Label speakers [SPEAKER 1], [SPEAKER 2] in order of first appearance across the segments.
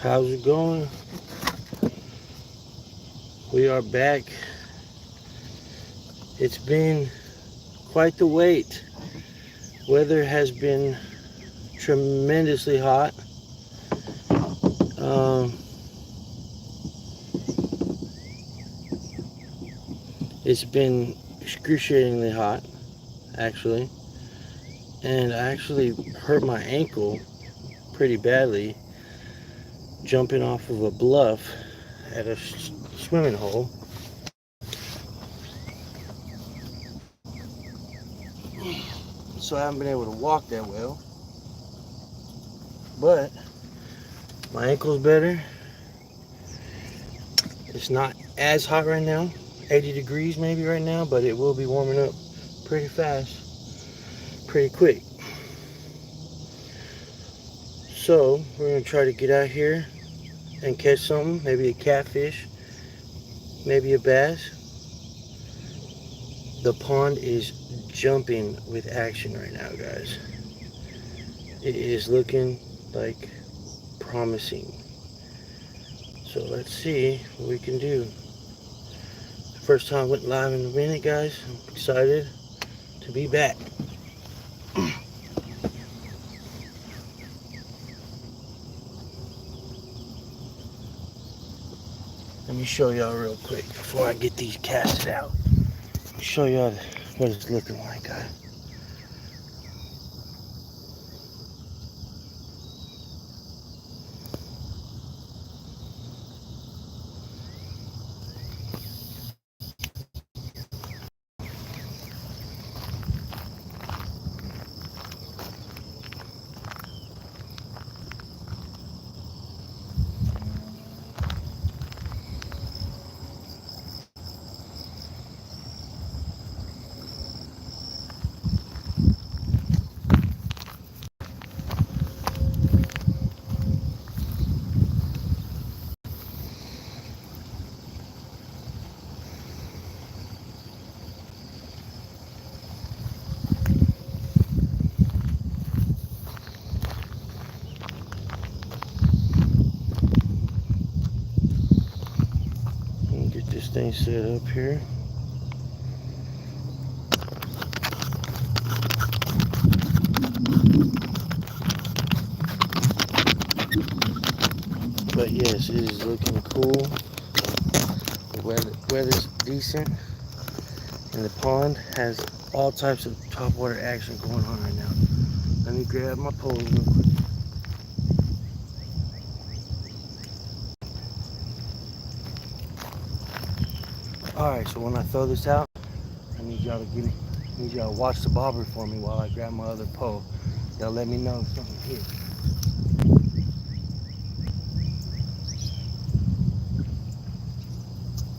[SPEAKER 1] How's it going? We are back. It's been quite the wait. Weather has been tremendously hot. It's been excruciatingly hot, actually. And I actually hurt my ankle pretty badly jumping off of a bluff at a swimming hole. So I haven't been able to walk that well. But my ankle's better. It's not as hot right now, 80 degrees maybe right now, but it will be warming up pretty fast, pretty quick. So we're gonna try to get out here and catch something, maybe a catfish, maybe a bass. The pond is jumping with action right now, guys. It is looking like promising. So let's see what we can do. First time I went live in a minute, guys. I'm excited to be back. Let me show y'all real quick before I get these casted out. Show y'all what it's looking like, guys. Get this thing set up here. But yes, it is looking cool. The weather's decent, and the pond has all types of topwater action going on right now. Let me grab my pole real quick. Alright, so when I throw this out, I need y'all to watch the bobber for me while I grab my other pole. They'll let me know if something's here.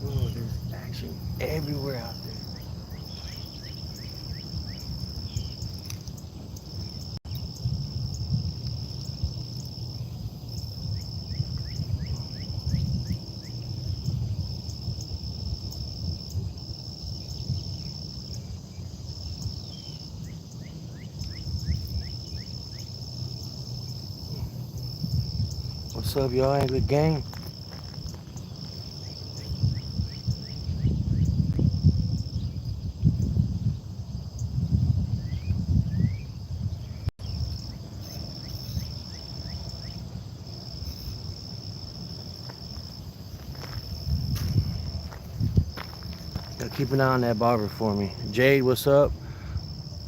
[SPEAKER 1] Oh, there's action everywhere out there. What's up, y'all? Ain't good game? Y'all keep an eye on that bobber for me. Jade, what's up?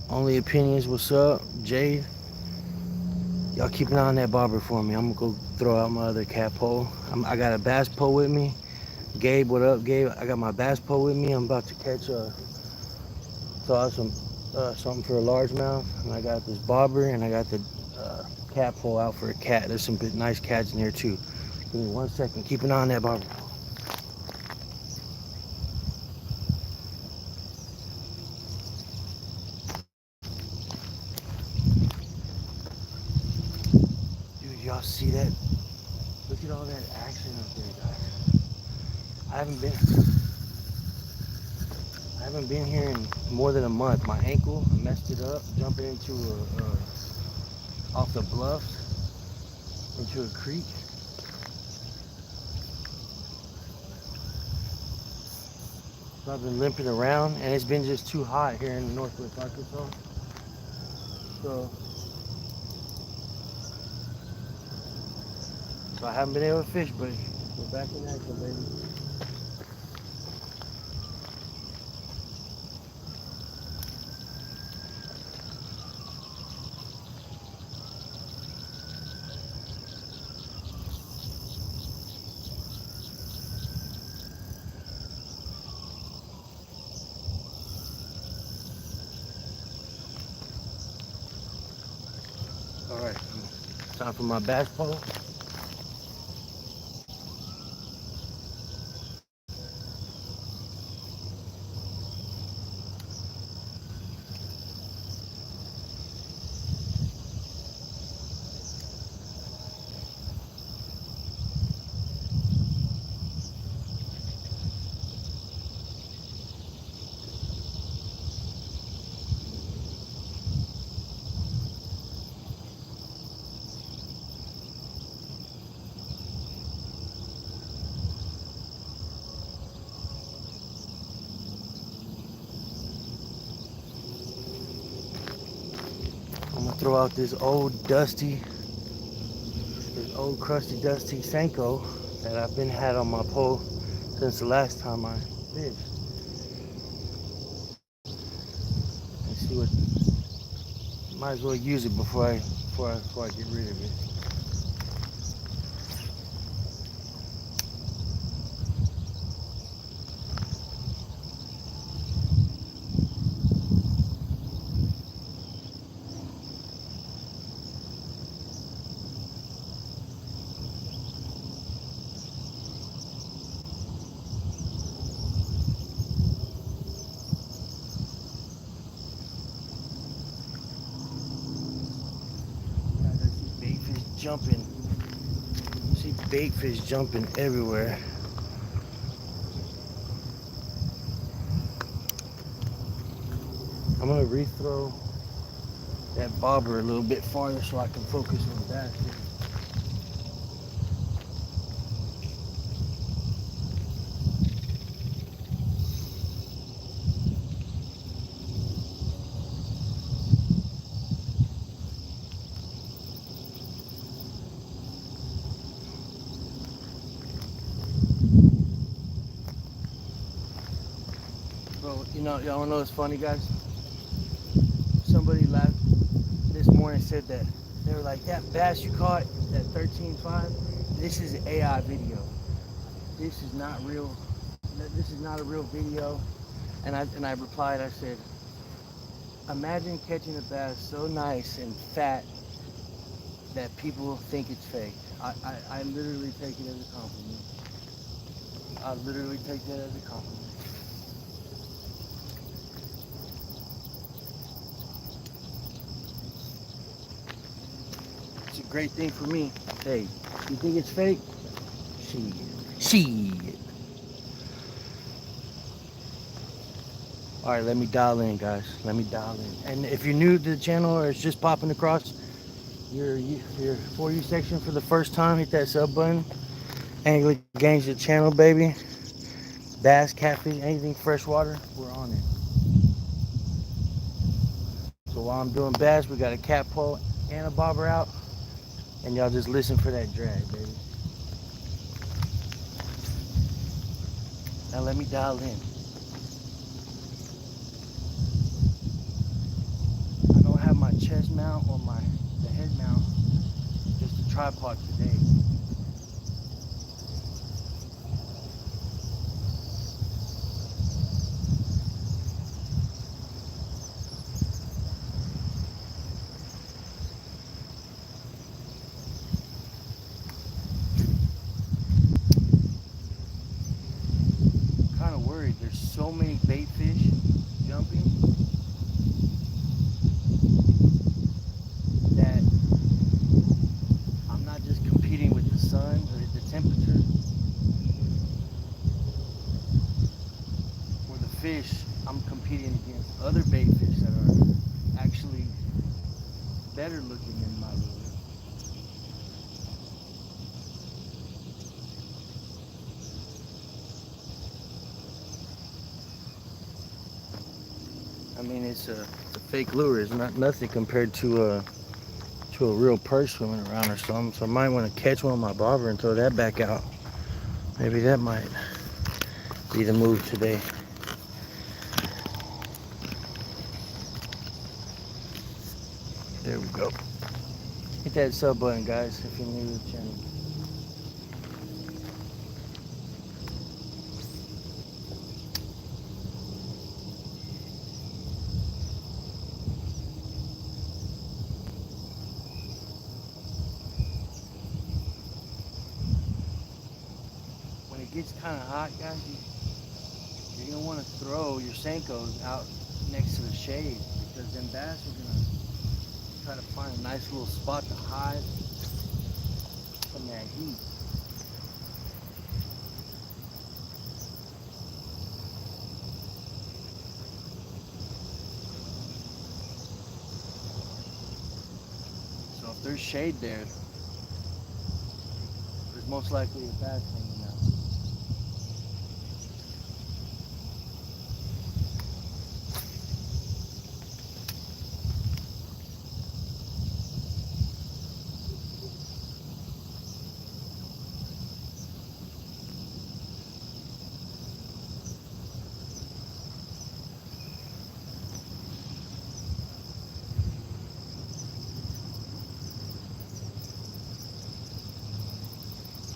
[SPEAKER 1] Only Opinions, what's up? Jade, y'all keep an eye on that bobber for me. I'm gonna go throw out my other cat pole. I got a bass pole with me. Gabe, what up, Gabe? I got my bass pole with me. I'm about to catch throw out something for a largemouth. And I got this bobber, and I got the cat pole out for a cat. There's some nice cats in here too. Give me 1 second. Keep an eye on that bobber. Dude, y'all see that? Look at all that action up there, guys. I haven't been here in more than a month. My ankle, I messed it up jumping into off the bluffs into a creek. So I've been limping around, and it's been just too hot here in Northwest Arkansas. So I haven't been able to fish, but we're back in action, baby. All right, time for my bass pole. I'm gonna throw out this old crusty dusty Senko that I've been had on my pole since the last time I fished. And see what, might as well use it before I get rid of it. Jumping. You see bait fish jumping everywhere. I'm gonna rethrow that bobber a little bit farther so I can focus on bass. Bro, y'all wanna know what's funny, guys? Somebody laughed this morning, said that they were like, that bass you caught, that 13.5, this is an AI video. This is not real. This is not a real video. And I replied, I said, imagine catching a bass so nice and fat that people think it's fake. I literally take it as a compliment. I literally take that as a compliment. It's a great thing for me. Hey, you think it's fake? Shit. All right, let me dial in, guys. Let me dial in. And if you're new to the channel or it's just popping across your For You section for the first time, hit that sub button. Angler Gangs the channel, baby. Bass, catfish, anything freshwater, we're on it. So while I'm doing bass, we got a cat pole and a bobber out. And y'all just listen for that drag, baby. Now let me dial in. I don't have my chest mount or the head mount, just a tripod today. Kind of worried. There's so many bait fish jumping that I'm not just competing with the sun or the temperature or the fish. I'm competing against other bait fish that are actually better looking than my lure. mean, it's a fake lure. It's not nothing compared to a real perch swimming around or something. So I might want to catch one with my bobber and throw that back out. Maybe that might be the move today. There we go. Hit that sub button, guys, if you're new to the channel. When it gets kind of hot, guys, you're gonna want to throw your Senkos out next to the shade, because then bass are gonna try to find a nice little spot to hide from that heat. So if there's shade there, there's most likely a bass hanging out.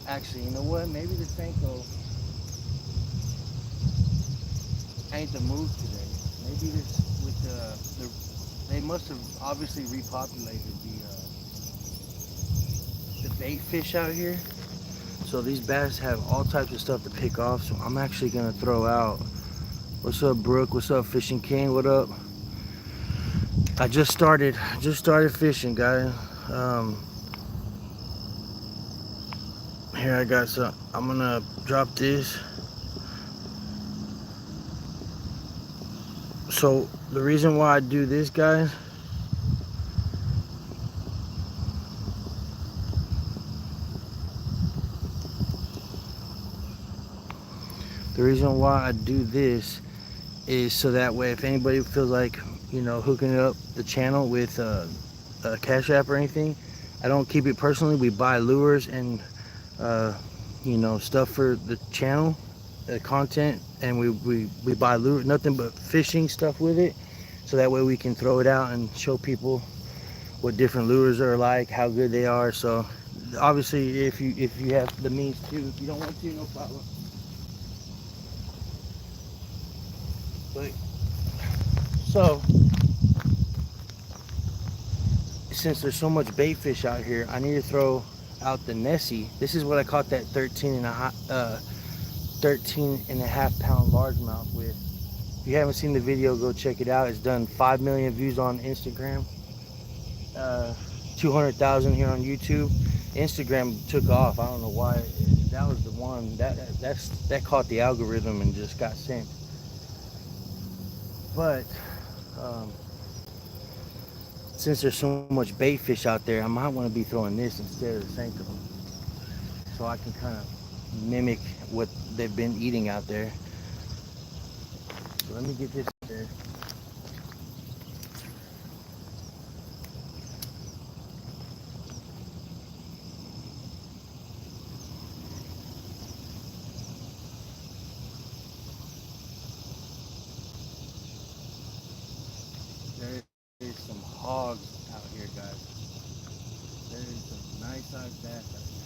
[SPEAKER 1] Actually, you know what? Maybe the Senko ain't the move today. Maybe this with they must have obviously repopulated the bait fish out here. So these bass have all types of stuff to pick off. So I'm actually gonna throw out. What's up, Brooke? What's up, Fishing King? What up? I just started fishing, guys. Here I got some. I'm gonna drop this. So the reason why I do this, guys, is so that way if anybody feels like, you know, hooking up the channel with a Cash App or anything, I don't keep it personally. We buy lures and you know, stuff for the channel, content, and we buy lure, nothing but fishing stuff with it, so that way we can throw it out and show people what different lures are like, how good they are. So obviously if you have the means to, if you don't want to, no problem. But so since there's so much bait fish out here, I need to throw out the Nessie. This is what I caught that 13 and a half pound largemouth with. If you haven't seen the video, go check it out. It's done 5 million views on Instagram, 200,000 here on YouTube. Instagram took off. I don't know why. That was the one that caught the algorithm and just got sent. But since there's so much bait fish out there, I might want to be throwing this instead of the Senko, so I can kind of mimic what they've been eating out there. So let me get this there. There is some hogs out here, guys. There is some nice sized bass out here.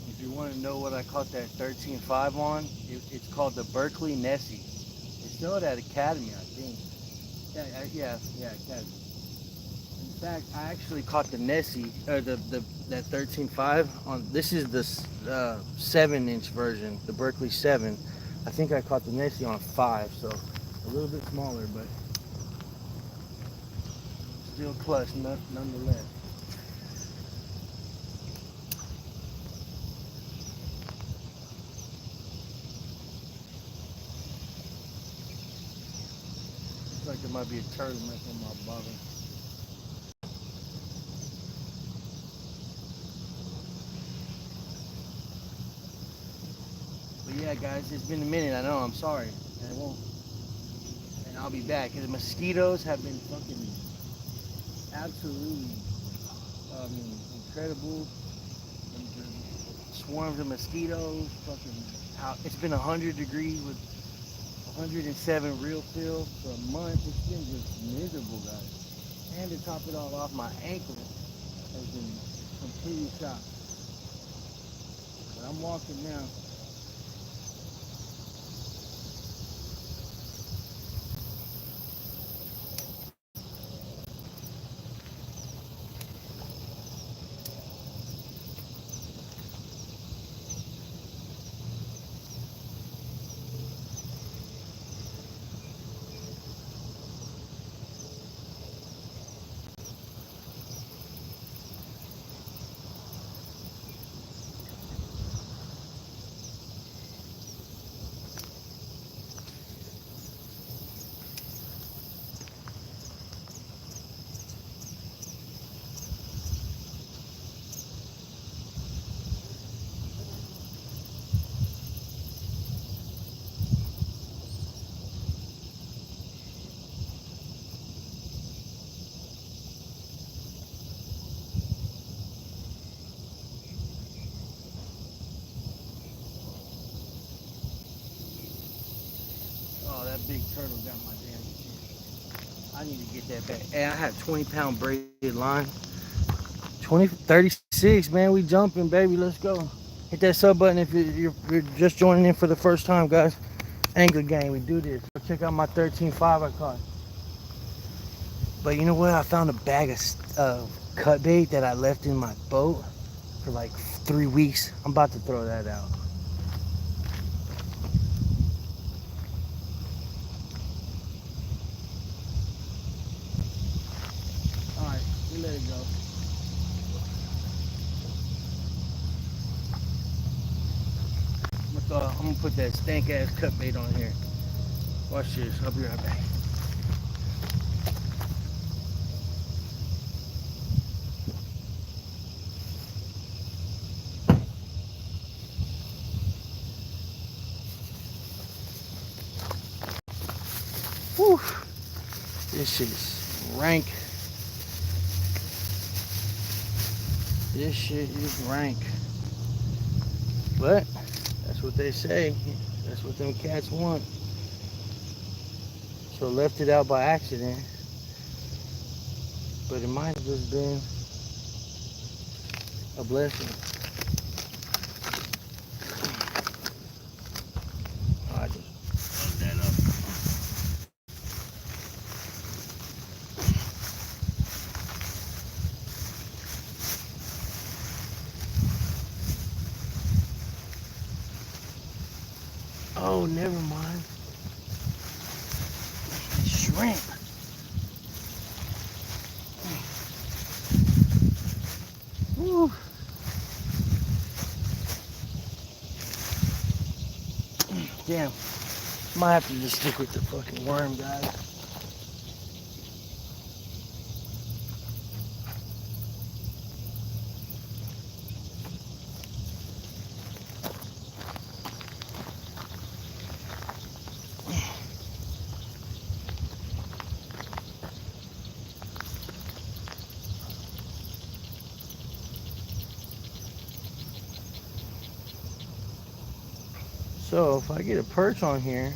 [SPEAKER 1] If you want to know what I caught that 13.5 on, it's called the Berkeley Nessie. They sell it at Academy, I think. Yeah, Academy. In fact, I actually caught the Nessie, or that 13.5 on. This is the 7-inch version, the Berkeley 7. I think I caught the Nessie on 5, so a little bit smaller, but still clutch nonetheless. There might be a turtleneck on my bobber. But yeah, guys, it's been a minute. I know. I'm sorry. And I won't. And I'll be back. Cause the mosquitoes have been fucking absolutely, incredible. And the swarms of mosquitoes, fucking out. It's been 100 degrees with 107 real feel for a month. It's been just miserable, guys. And to top it all off, my ankle has been completely shot. But I'm walking now. Oh, that big turtle got my damn shit. I need to get that back. Hey, I had 20-pound braided line. 36, man. We jumping, baby. Let's go. Hit that sub button if you're just joining in for the first time, guys. Angler gang, we do this. Check out my 13.5 I caught. But you know what? I found a bag of cut bait that I left in my boat for like 3 weeks. I'm about to throw that out. All right, we let it go. I'm gonna put that stank ass cut bait on here. Watch this. I'll be right back. Whew. This shit is rank. This shit is rank. But that's what they say. That's what them cats want. So left it out by accident. But it might have just been a blessing. I just fucked that up. Oh, never mind. Shrimp. Woo. Damn. Might have to just stick with the fucking worm, guys. So if I get a perch on here,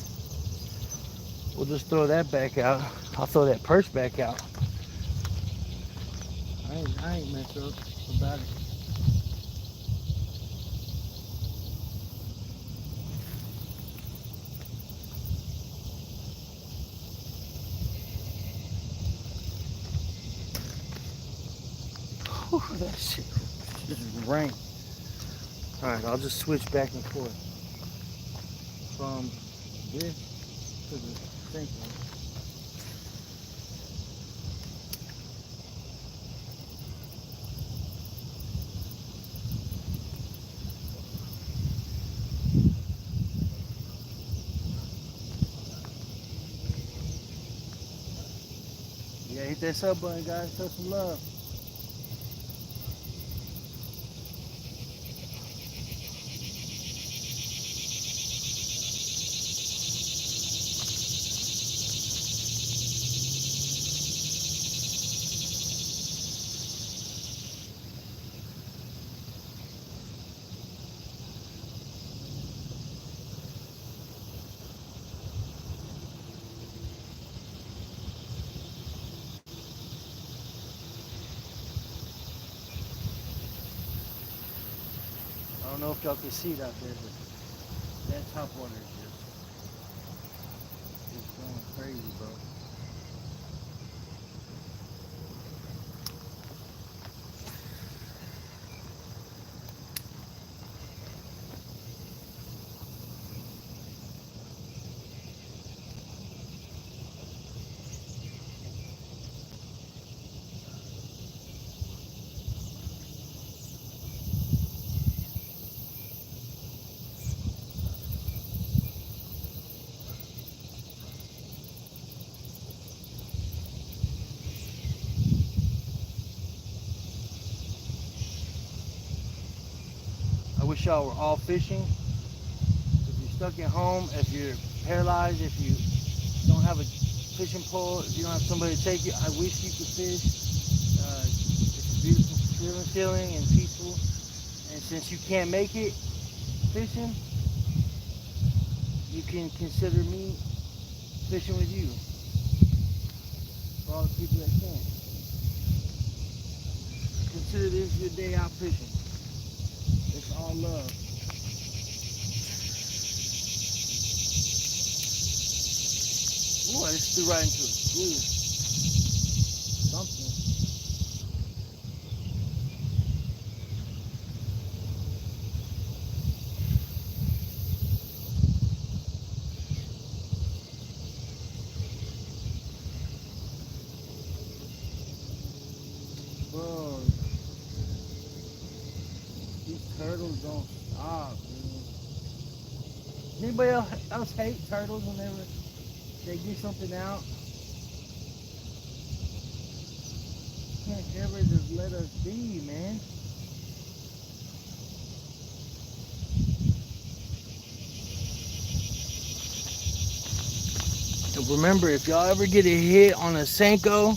[SPEAKER 1] we'll just throw that back out. I'll throw that perch back out. I ain't messed up about it. Whew, that shit is rank. Alright, I'll just switch back and forth from this to the sink one. Hit that sub button, guys. Show some love. I don't know if y'all can see it out there, but that top water is just going crazy, bro. I wish y'all were all fishing. If you're stuck at home, if you're paralyzed, if you don't have a fishing pole, if you don't have somebody to take you, I wish you could fish. It's a beautiful feeling and peaceful. And since you can't make it fishing, you can consider me fishing with you. For all the people that can. Consider this your day out fishing. It's all love. Ooh, I just threw right into it. Ooh. Something. Bro. These turtles don't stop, man. Anybody else hate turtles whenever they get something out? Can't ever just let us be, man. And remember, if y'all ever get a hit on a Senko,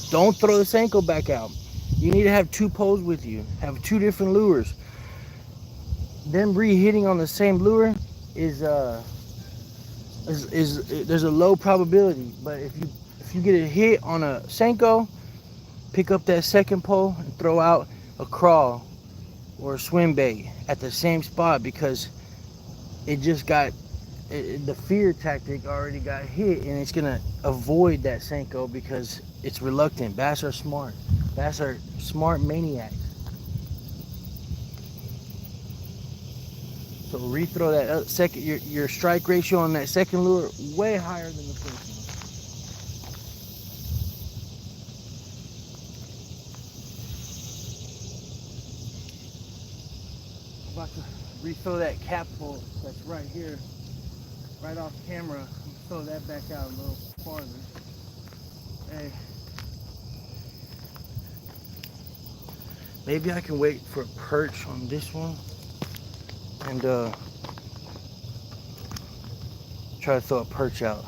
[SPEAKER 1] don't throw the Senko back out. You need to have two poles with you. Have two different lures. Them re-hitting on the same lure is there's a low probability. But if you get a hit on a Senko, pick up that second pole and throw out a crawl or a swim bait at the same spot, because it just got the fear tactic already got hit, and it's gonna avoid that Senko because it's reluctant. Bass are smart. Bass are smart maniacs. So rethrow that second, your strike ratio on that second lure way higher than the first one. I'm about to refill that cap pull that's right here, right off camera. Throw that back out a little farther. Hey, maybe I can wait for a perch on this one and try to throw a perch out.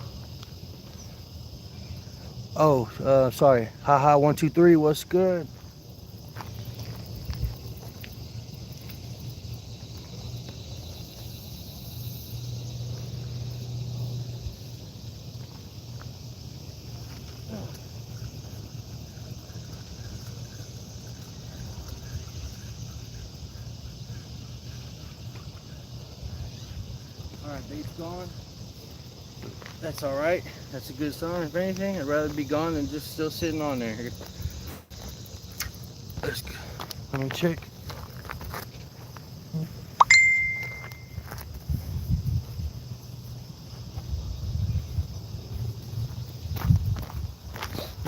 [SPEAKER 1] Oh, sorry. Haha 123, what's good? Alright, bait's gone. That's alright. That's a good sign. If anything, I'd rather be gone than just still sitting on there. Let me check.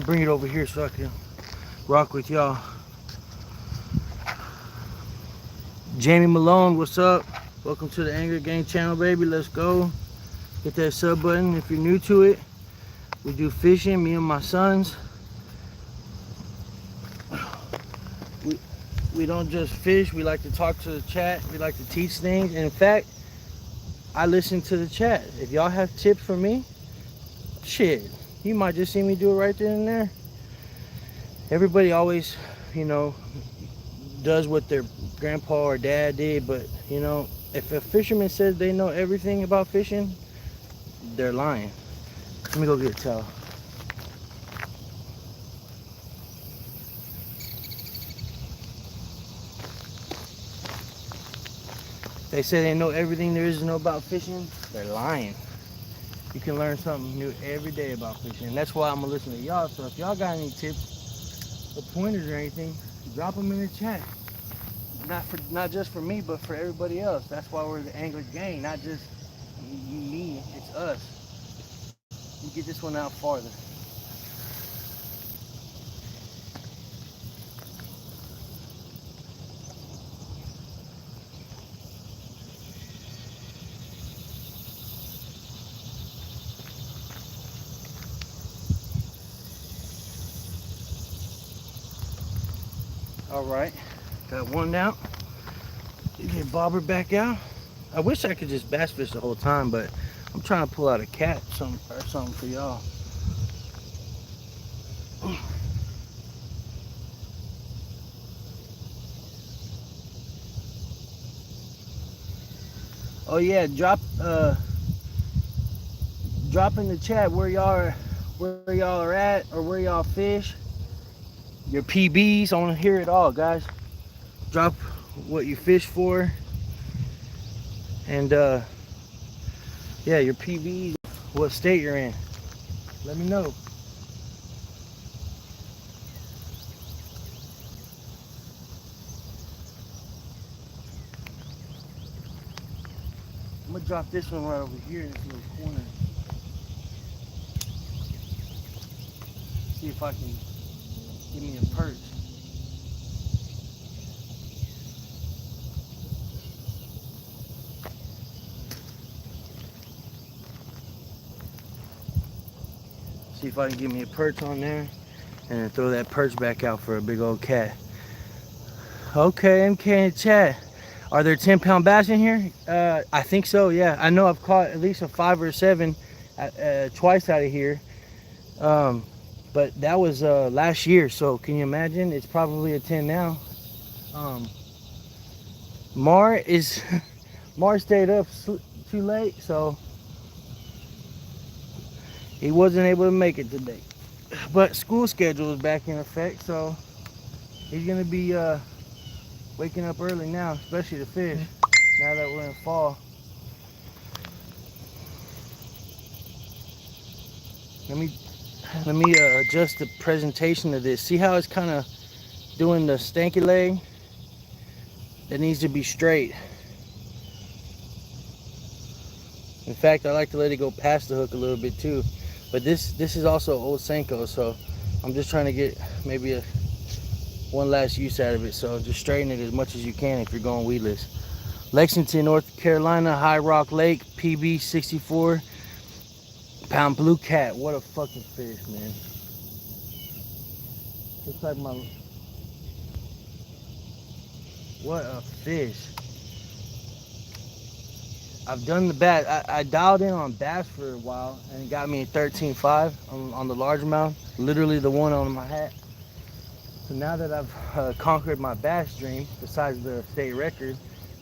[SPEAKER 1] Bring it over here so I can rock with y'all. Jamie Malone, what's up? Welcome to the Angry Gang channel, baby. Let's go. Hit that sub button if you're new to it. We do fishing, me and my sons. We don't just fish, we like to talk to the chat, we like to teach things. And in fact, I listen to the chat. If y'all have tips for me, shit, you might just see me do it right then and there. Everybody always, you know, does what their grandpa or dad did, but you know, if a fisherman says they know everything about fishing, they're lying. Let me go get a towel. They say they know everything there is to know about fishing, they're lying. You can learn something new every day about fishing. And that's why I'm gonna listen to y'all. So if y'all got any tips or pointers or anything, drop them in the chat. Not just for me, but for everybody else. That's why we're the angler gang, not just me, it's us. We get this one out farther. All right, got one out. Get bobber back out. I wish I could just bass fish the whole time, but I'm trying to pull out a cat or something for y'all. Oh yeah, drop in the chat where y'all are at or where y'all fish. Your PBs, I want to hear it all, guys. Drop what you fish for, and yeah, your PBs, what state you're in. Let me know. I'm gonna drop this one right over here in this little corner. See if I can give me a perch. See if I can give me a perch on there, and then throw that perch back out for a big old cat. Okay, MK in the chat. Are there 10-pound bass in here? I think so, yeah. I know I've caught at least a 5 or 7 twice out of here. But that was last year, so can you imagine? It's probably a 10 now. Mar stayed up too late, so he wasn't able to make it today. But school schedule is back in effect, so he's gonna be waking up early now, especially to fish, now that we're in fall. Let me adjust the presentation of this. See how it's kind of doing the stanky leg? It needs to be straight. In fact, I like to let it go past the hook a little bit too. But this is also old Senko, so I'm just trying to get maybe one last use out of it. So just straighten it as much as you can if you're going weedless. Lexington, North Carolina, High Rock Lake, PB 64-pound blue cat. What a fucking fish, man. Looks like what a fish. I've done the bass. I dialed in on bass for a while and it got me a 13.5 on the largemouth, literally the one on my hat. So now that I've conquered my bass dream, besides the state record,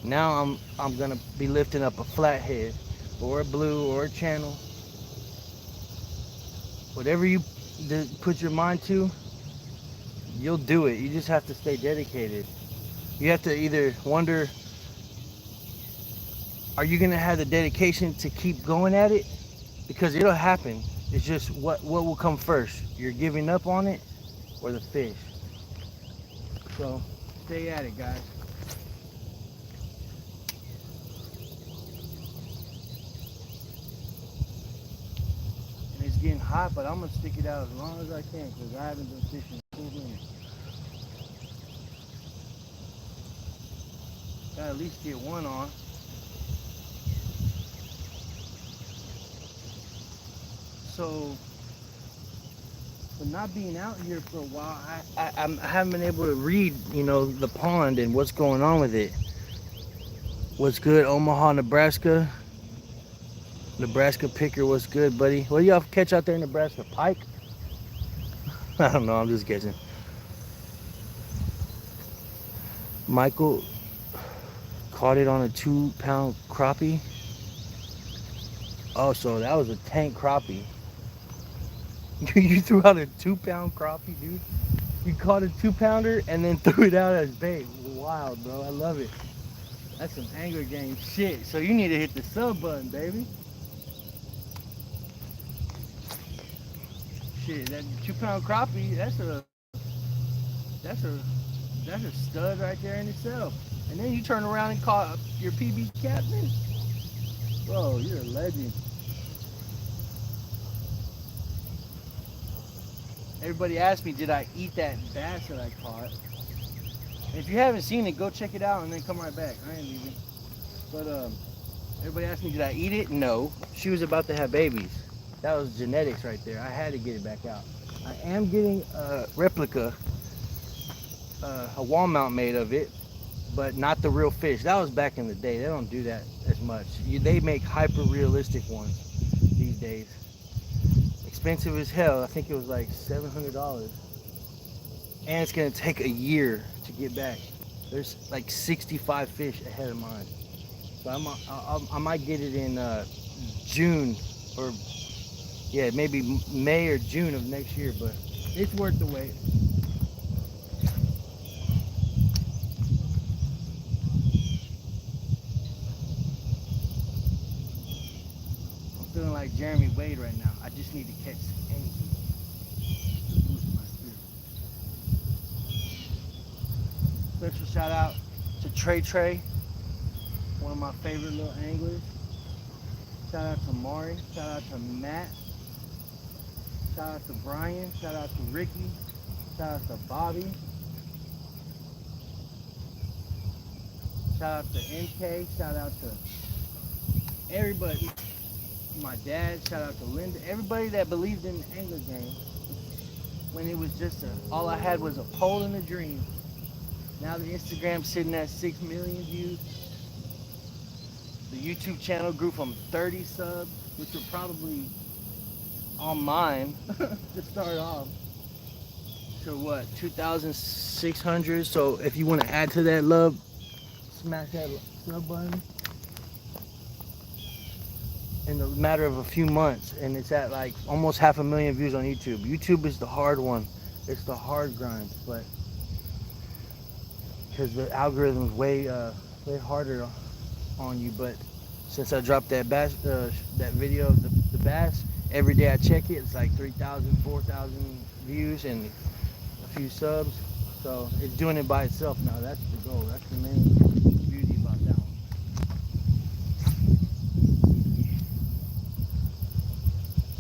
[SPEAKER 1] now I'm gonna be lifting up a flathead or a blue or a channel. Whatever you put your mind to, you'll do it. You just have to stay dedicated. You have to either wonder, are you gonna have the dedication to keep going at it? Because it'll happen. It's just what will come first. You're giving up on it or the fish. So stay at it, guys. And it's getting hot, but I'm gonna stick it out as long as I can because I haven't been fishing in 2 minutes. Gotta at least get one on. So But not being out here for a while, I haven't been able to read, you know, the pond and what's going on with it. What's good, Omaha, Nebraska? Nebraska picker, what's good, buddy? What do y'all catch out there in Nebraska? Pike? I don't know, I'm just guessing. Michael caught it on a 2-pound crappie. Oh, so that was a tank crappie. You threw out a 2-pound crappie, dude? You caught a 2-pounder and then threw it out as bait. Wild, bro. I love it. That's some angler game shit. So you need to hit the sub button, baby. Shit, that 2-pound crappie, that's a stud right there in itself. And then you turn around and caught your PB captain. Bro, you're a legend. Everybody asked me, did I eat that bass that I caught? If you haven't seen it, go check it out and then come right back. I ain't leaving. But everybody asked me, did I eat it? No. She was about to have babies. That was genetics right there. I had to get it back out. I am getting a replica, a wall mount made of it, but not the real fish. That was back in the day. They don't do that as much. They make hyper realistic ones these days. Expensive as hell. I think it was like $700. And it's gonna take a year to get back. There's like 65 fish ahead of mine. So I might get it in June, or yeah, maybe May or June of next year, but it's worth the wait. I'm feeling like Jeremy Wade right now. I just need to catch anything. Special shout out to Trey, one of my favorite little anglers. Shout out to Mari, shout out to Matt, shout out to Brian, shout out to Ricky, shout out to Bobby, shout out to NK, shout out to everybody, my dad, shout out to Linda, everybody that believed in the angler game when it was just all I had was a pole and a dream. Now the Instagram's sitting at 6 million views. The YouTube channel grew from 30 subs, which were probably on mine to start off, to what, 2,600. So if you want to add to that love, smash that sub button. In the matter of a few months, and it's at like almost 500,000 views on YouTube. YouTube is the hard one. It's the hard grind, but because the algorithm's way harder on you. But since I dropped that bass, that video of the bass, every day I check it, it's like 3,000, 4,000 views and a few subs. So it's doing it by itself now. That's the goal. That's the main beauty about that one.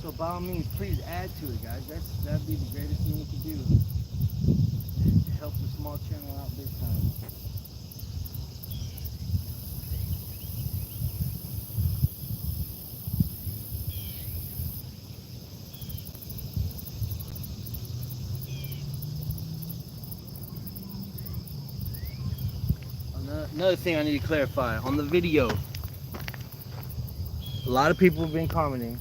[SPEAKER 1] So by all means, please add to it, guys. That'd be the greatest thing you could do. It helps the small channel out big time. Another thing I need to clarify on the video. A lot of people have been commenting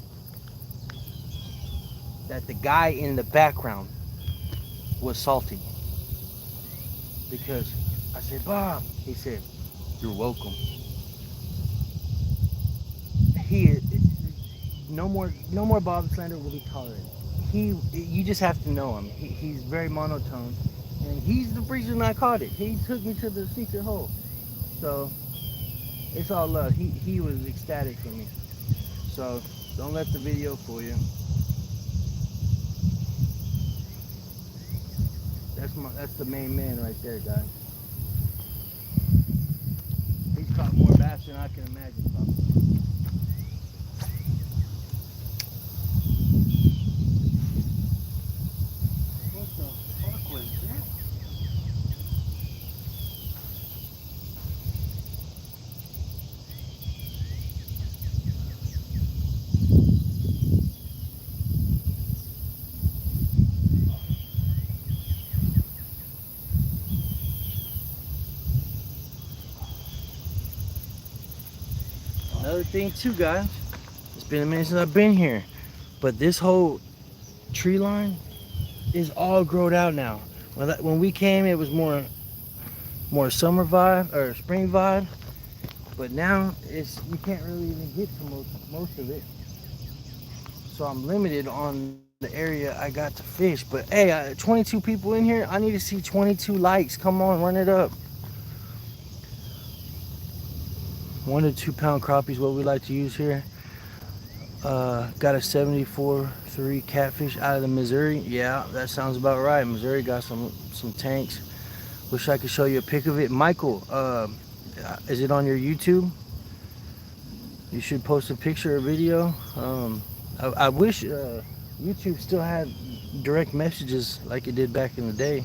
[SPEAKER 1] that the guy in the background was salty because I said, Bob. He said, you're welcome. No more Bob slander will be tolerated. You just have to know him. He's very monotone, and he's the reason I caught it. He took me to the secret hole. So it's all love. He was ecstatic for me. So don't let the video fool you. That's the main man right there, guys. He's caught more bass than I can imagine, probably. What the fuck was that? another thing too, guys. It's been a minute since I've been here, but this whole tree line is all growed out now. When we came, it was more summer vibe or spring vibe, but now you can't really even get to most of it. So I'm limited on the area I got to fish. But hey, 22 people in here. I need to see 22 likes. Come on, run it up. 1 to 2 pound crappie is what we like to use here. Got a 74.3 catfish out of the Missouri. Yeah, that sounds about right. Missouri got some tanks. Wish I could show you a pic of it. Michael, is it on your YouTube? You should post a picture or video. I wish YouTube still had direct messages like it did back in the day.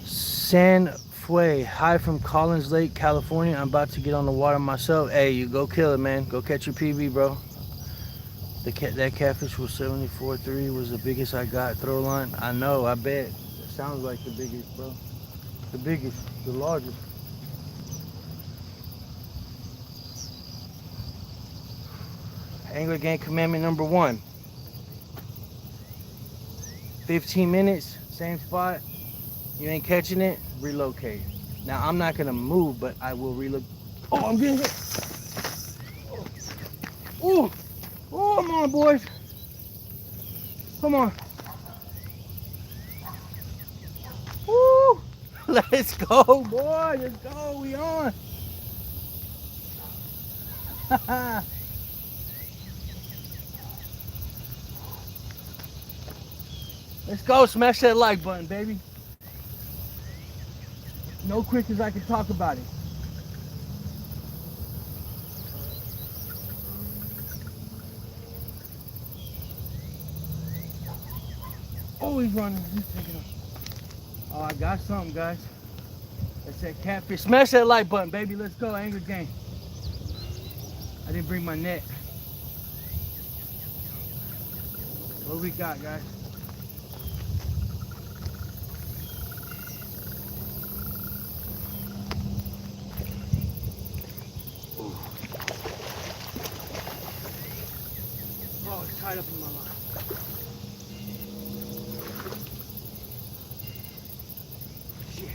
[SPEAKER 1] San Fue, hi from Collins Lake, California. I'm about to get on the water myself. Hey, you go kill it, man. Go catch your PB, bro. That catfish was 74.3, was the biggest I got. Throw line. I know, I bet. It sounds like the biggest, bro. The biggest, the largest. Angler Gang commandment number 1. 15 minutes, same spot. You ain't catching it, relocate. Now I'm not gonna move, but I will relocate. Oh, I'm getting hit. Oh, come on, boys. Come on. Woo! Let's go, boy. Let's go. We on. Let's go. Smash that like button, baby. No quick as I can talk about it. Oh, he's running. He's taking off. Oh, I got something, guys. That's that catfish. Smash that like button, baby. Let's go, Angler Gang. I didn't bring my net. What we got, guys? Oh, it's tied up in my line. Shit.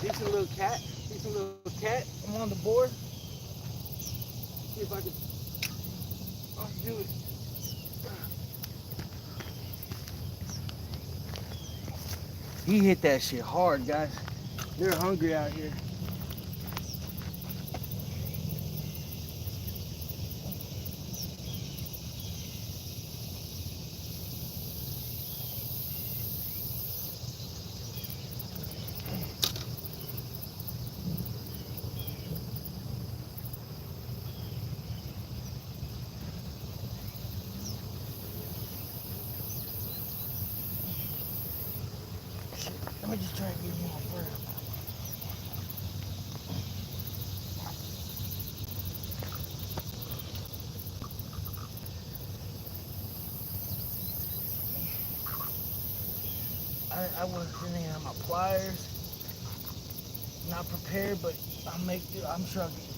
[SPEAKER 1] Decent little cat. Decent little cat. I'm on the board. See if I can do it. He hit that shit hard, guys. They're hungry out here. Let me just try and get you on first. I was sitting on my pliers, not prepared, but I'm sure I'll get it.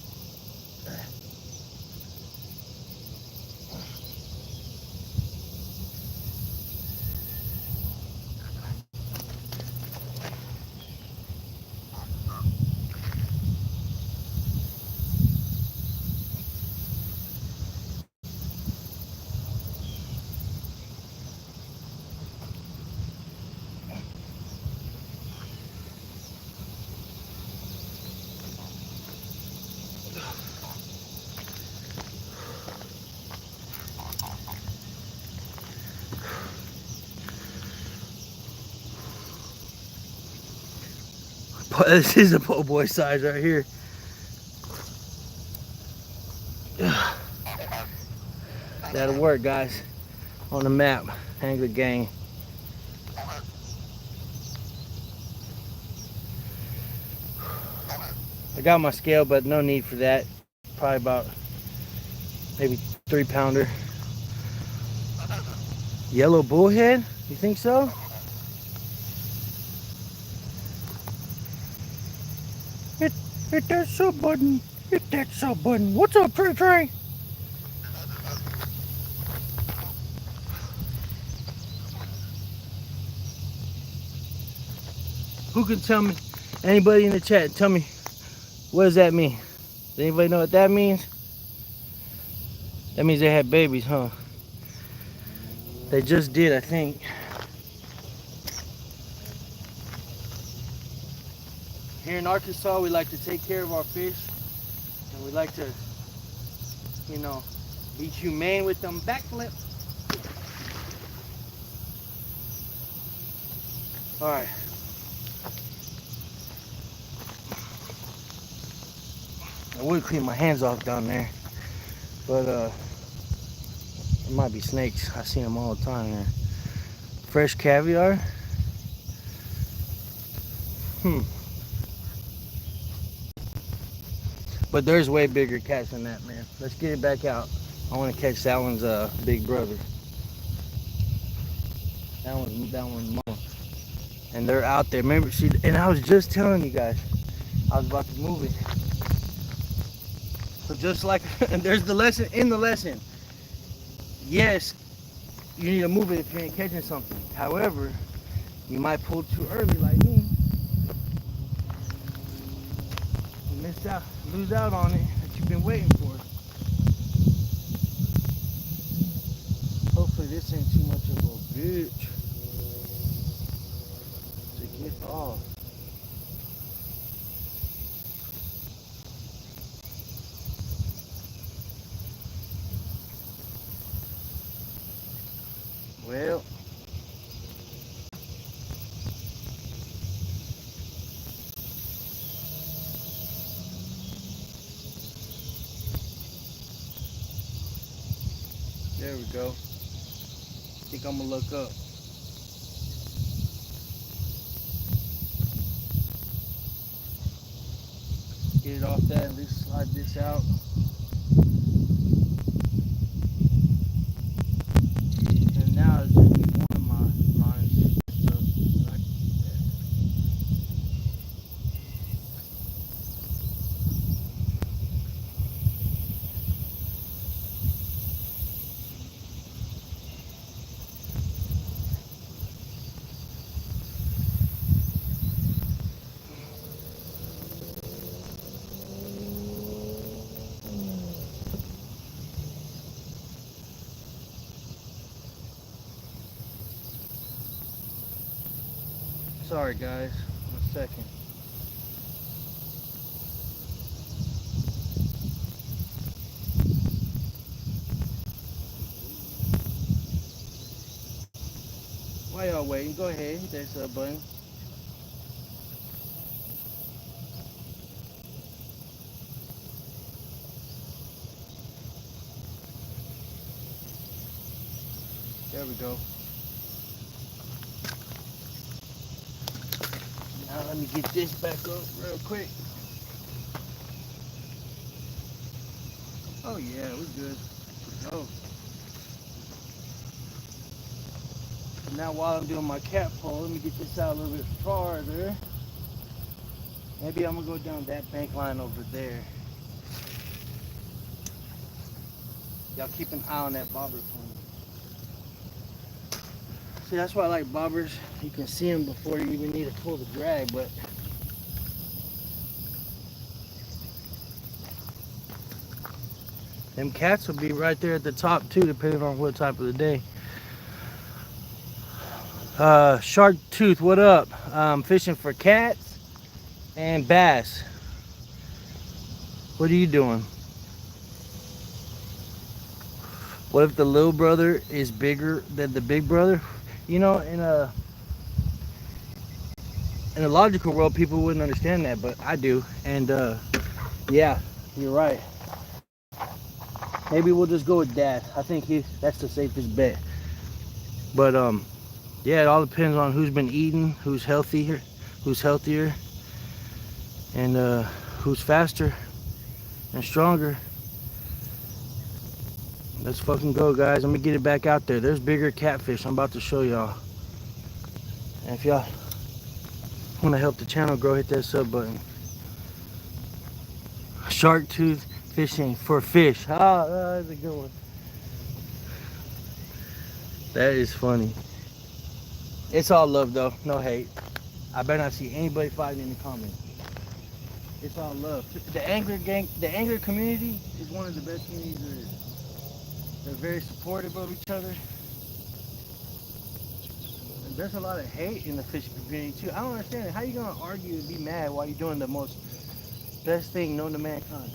[SPEAKER 1] This is a po' boy size right here. That'll work, guys. On the map, Angler Gang. I got my scale, but no need for that. Probably about maybe 3 pounder. Yellow bullhead? You think so? Hit that sub button. Hit that sub button. What's up, Trey Trey? Who can tell me? Anybody in the chat, tell me, what does that mean? Does anybody know what that means? That means they had babies, huh? They just did, I think. Here in Arkansas, we like to take care of our fish, and we like to, you know, be humane with them. Backflip. All right. I would clean my hands off down there, but there might be snakes. I see them all the time here. Fresh caviar. But there's way bigger cats than that, man. Let's get it back out. I want to catch that one's big brother. That one's mom. And they're out there. Remember, and I was just telling you guys, I was about to move it. So just like, and there's the lesson in the lesson. Yes, you need to move it if you ain't catching something. However, you might pull too early like me. You miss out, lose out on it that you've been waiting for. Hopefully this ain't too much of a bitch to get off. Well, there we go. I think I'm gonna look up. Get it off that, at least slide this out. And now it's just one of my lines. Sorry guys, 1 second. While y'all waiting, go ahead, hit that sub button. There we go. Now let me get this back up real quick. Oh yeah, we're good. Oh. Now while I'm doing my cat pole, let me get this out a little bit farther. Maybe I'm gonna go down that bank line over there. Y'all keep an eye on that bobber for me. See, that's why I like bobbers. You can see them before you even need to pull the drag, but them cats will be right there at the top too, depending on what type of the day. Shark Tooth, what up? Fishing for cats and bass. What are you doing? What if the little brother is bigger than the big brother? You know, in a logical world, people wouldn't understand that, but I do. And yeah, you're right. Maybe we'll just go with Dad. I think that's the safest bet. But yeah, it all depends on who's been eating, who's healthier, and who's faster and stronger. Let's fucking go, guys. I'm gonna get it back out there. There's bigger catfish I'm about to show y'all. And if y'all want to help the channel grow, hit that sub button. Shark tooth fishing for fish. That's a good one. That is funny. It's all love though, no hate. I better not see anybody fighting in the comments. It's all love. The angler community is one of the best communities there is. They're very supportive of each other. And there's a lot of hate in the fishing community too. I don't understand it. How you gonna argue and be mad while you're doing the most best thing known to mankind?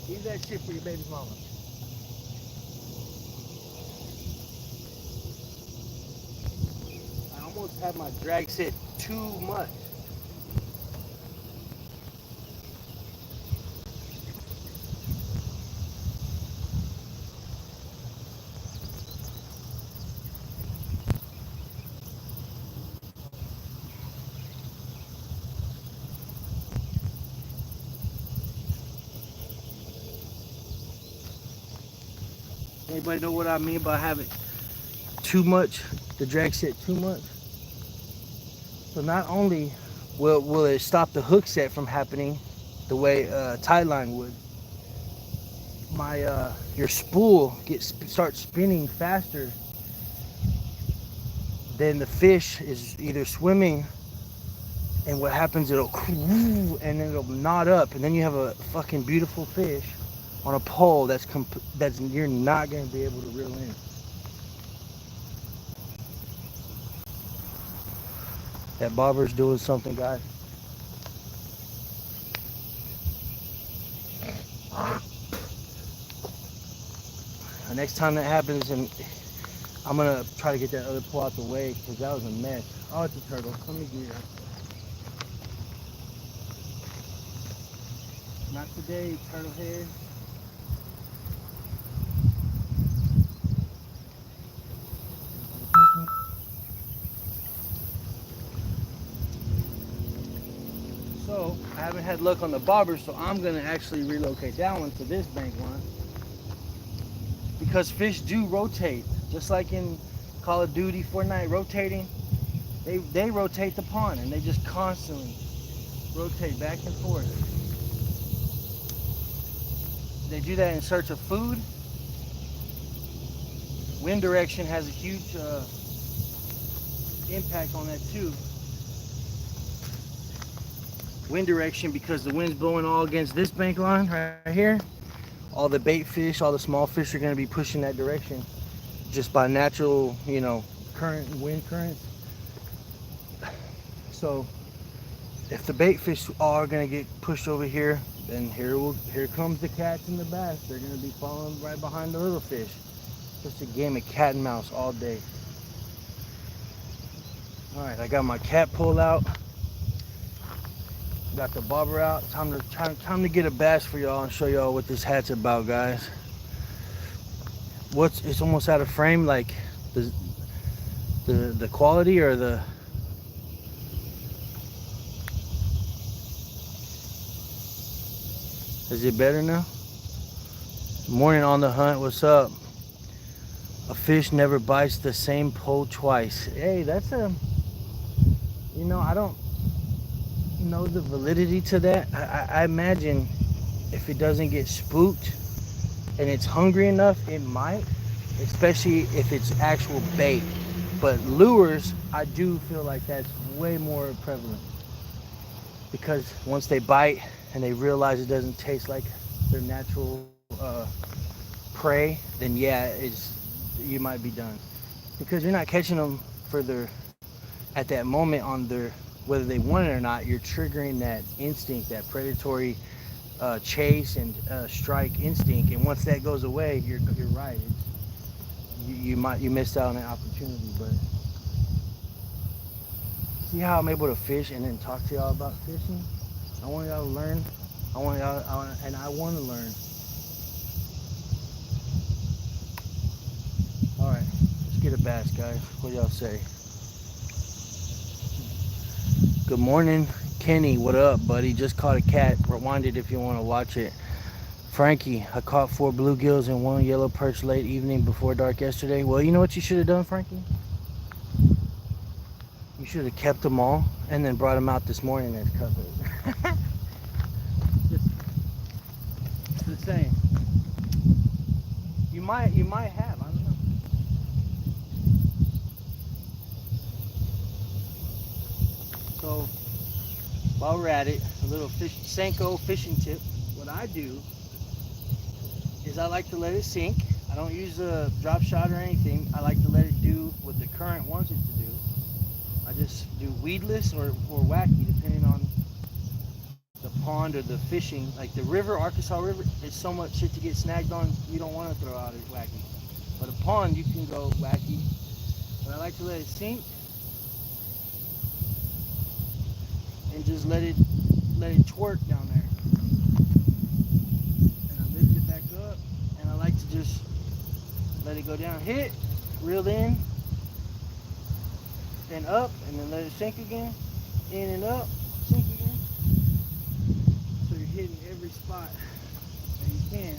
[SPEAKER 1] Leave that shit for your baby mama. I almost had my drag set too much. Anybody know what I mean by having too much, the drag set too much? So not only will it stop the hook set from happening the way tie line would, your spool starts spinning faster than the fish is either swimming, and what happens, it'll and then it'll knot up, and then you have a fucking beautiful fish on a pole that's you're not going to be able to reel in. That bobber's doing something, guys. The next time that happens, and I'm gonna try to get that other pole out the way because that was a mess. Oh, it's a turtle. Let me get it. Not today, turtle head. So I haven't had luck on the bobber, so I'm gonna actually relocate that one to this bank line because fish do rotate, just like in Call of Duty, Fortnite rotating. They rotate the pond, and they just constantly rotate back and forth. They do that in search of food. Wind direction has a huge impact on that too. Wind direction, because the wind's blowing all against this bank line right here. All the bait fish, all the small fish are going to be pushing that direction just by natural, current and wind currents. So if the bait fish are going to get pushed over here, then here comes the cats and the bass. They're going to be following right behind the little fish. Just a game of cat and mouse all day. All right, I got my cat pole out. Got the bobber out. Time to get a bass for y'all and show y'all what this hat's about, guys. It's almost out of frame, like the quality or the. Is it better now? Morning on the hunt. What's up? A fish never bites the same pole twice. Hey, that's I don't know the validity to that. I imagine if it doesn't get spooked and it's hungry enough, it might, especially if it's actual bait. But lures, I do feel like that's way more prevalent, because once they bite and they realize it doesn't taste like their natural prey, then yeah, you might be done, because you're not catching them at that moment on their, whether they want it or not. You're triggering that instinct, that predatory chase and strike instinct, and once that goes away, you're right. You missed out on that opportunity. But see how I'm able to fish and then talk to y'all about fishing? I want y'all to learn. I want to learn. All right, let's get a bass, guys. What do y'all say? Good morning, Kenny, what up, buddy? Just caught a cat. Rewind it if you want to watch it. Frankie, I caught 4 bluegills and 1 yellow perch late evening before dark yesterday. Well, you know what you should have done, Frankie? You should have kept them all and then brought them out this morning as covered. Just the same. You might have. I don't know. So while we're at it, a little Senko fishing tip. What I do is I like to let it sink. I don't use a drop shot or anything. I like to let it do what the current wants it to do. I just do weedless or wacky, depending on the pond or the fishing. Like the river, Arkansas River, is so much shit to get snagged on, you don't want to throw out as wacky. But a pond, you can go wacky. But I like to let it sink and just let it twerk down there. And I lift it back up, and I like to just let it go down, hit, reel in, then up, and then let it sink again, in and up, sink again. So you're hitting every spot that you can.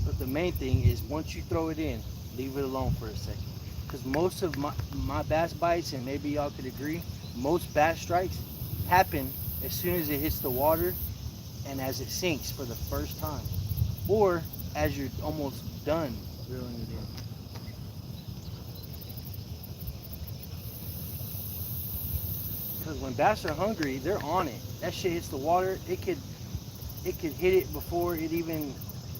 [SPEAKER 1] But the main thing is once you throw it in, leave it alone for a second. Because most of my bass bites, and maybe y'all could agree, most bass strikes happen as soon as it hits the water and as it sinks for the first time, or as you're almost done reeling it in. Because when bass are hungry, they're on it. That shit hits the water, it could hit it before it even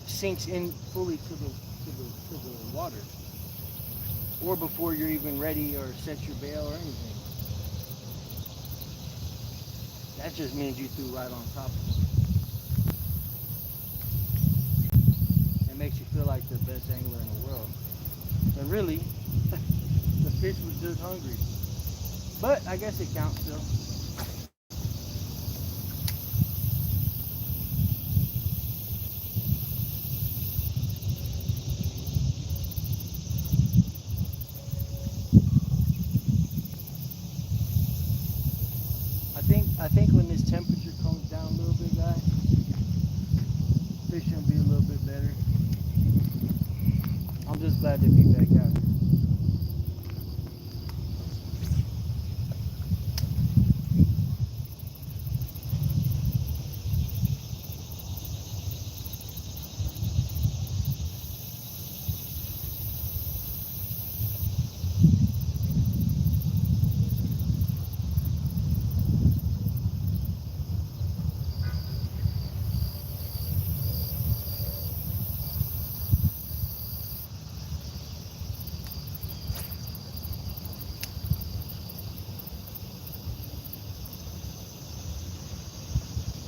[SPEAKER 1] sinks in fully to the water, or before you're even ready or set your bail or anything. That just means you threw right on top of it. It makes you feel like the best angler in the world. But really, the fish was just hungry. But I guess it counts still. I think when this temperature comes down a little bit, guys, fishing will be a little bit better. I'm just glad to be back out here.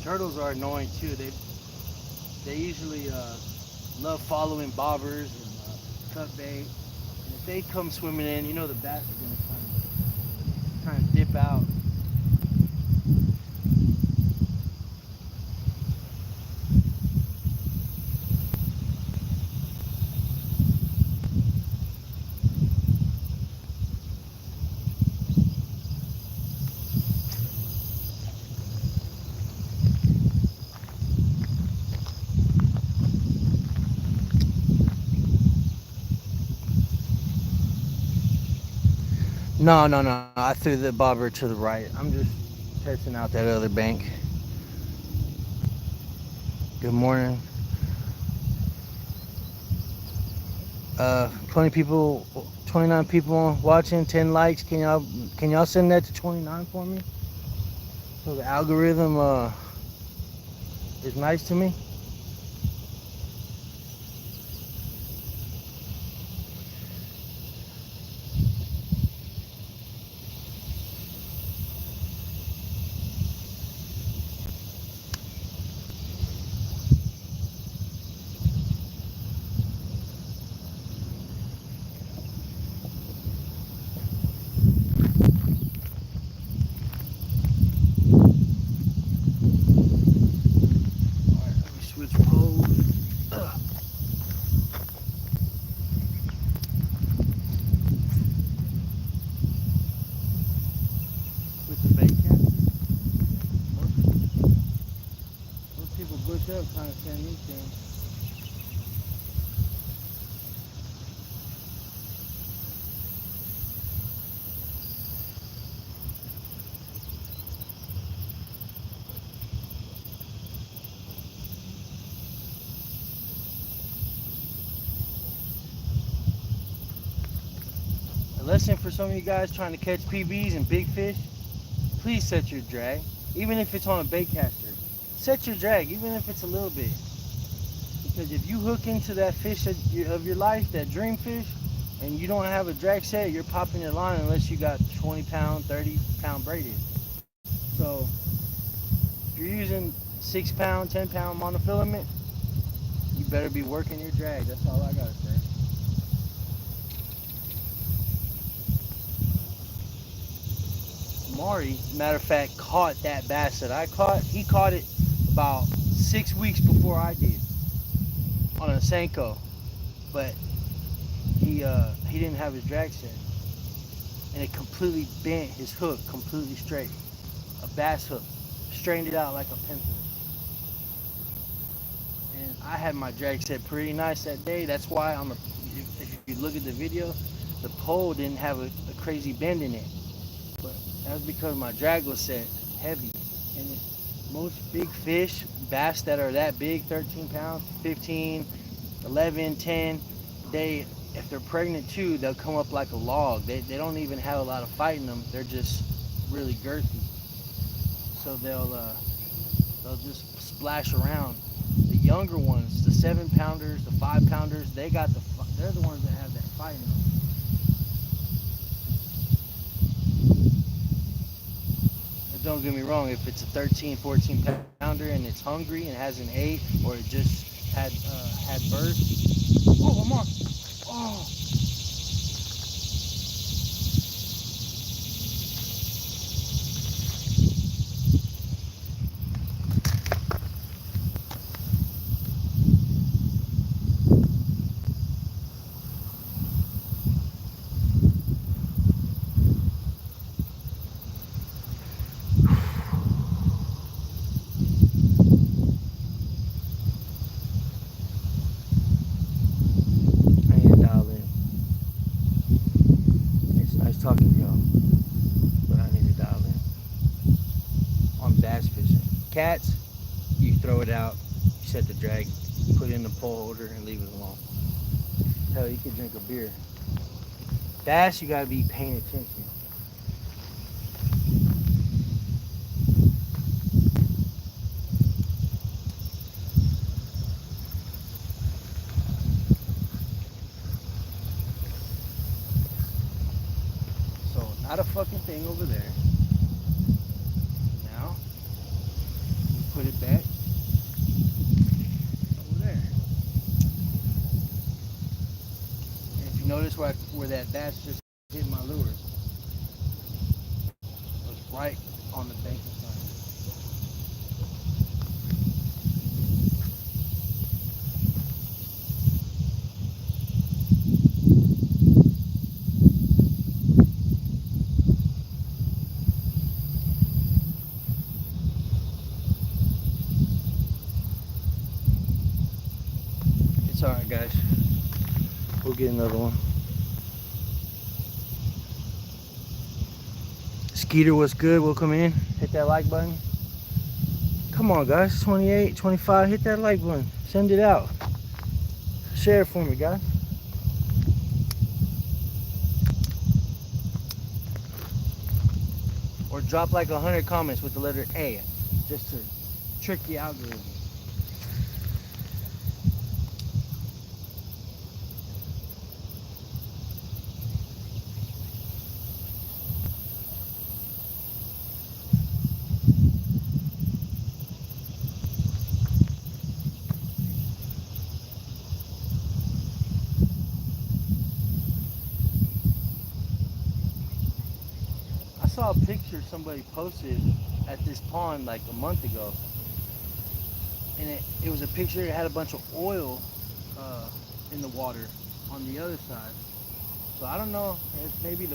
[SPEAKER 1] Turtles are annoying too. They usually love following bobbers and cut bait. And if they come swimming in, you know the bass are gonna kind of dip out. No. I threw the bobber to the right. I'm just testing out that other bank. Good morning. 20 people, 29 people watching, 10 likes. Can y'all send that to 29 for me? So the algorithm is nice to me. truck trying to send me things. A lesson for some of you guys trying to catch PBs and big fish, please set your drag. Even if it's on a bait caster, set your drag, even if it's a little bit. Because if you hook into that fish of your life, that dream fish, and you don't have a drag set, you're popping your line unless you got 20 pound, 30 pound braided. So if you're using 6 pound, 10 pound monofilament, you better be working your drag. That's all I gotta say. Mari, matter of fact, caught that bass that I caught. He caught it about 6 weeks before I did on a Senko, but he didn't have his drag set, and it completely bent his hook completely straight. A bass hook, straightened it out like a pencil. And I had my drag set pretty nice that day. That's why if you look at the video, the pole didn't have a crazy bend in it. But that was because my drag was set heavy. And most big fish, bass that are that big, 13 pounds, 15, 11, 10, if they're pregnant too, they'll come up like a log. They don't even have a lot of fight in them. They're just really girthy. So they'll just splash around. The younger ones, the 7 pounders, the 5 pounders, they're the ones that have that fight in them. And don't get me wrong, if it's a 13, 14 pounder and it's hungry and hasn't ate, or it just had birth. Oh, I'm on. Oh. Talking to y'all, but I need to dial in on bass fishing. Cats, you throw it out, you set the drag, put it in the pole holder, and leave it alone. Hell, you could drink a beer. Bass, you gotta be paying attention. Not a fucking thing over there. Now, we put it back over there. And if you notice where that bass just hit my lure, it was right on the bank in front of me. It's alright, guys. We'll get another one. Skeeter, what's good? Welcome in. Hit that like button. Come on, guys. 28, 25. Hit that like button. Send it out. Share it for me, guys. Or drop like 100 comments with the letter A, just to trick the algorithm. I saw a picture somebody posted at this pond like a month ago, and it was a picture that had a bunch of oil in the water on the other side. So I don't know if maybe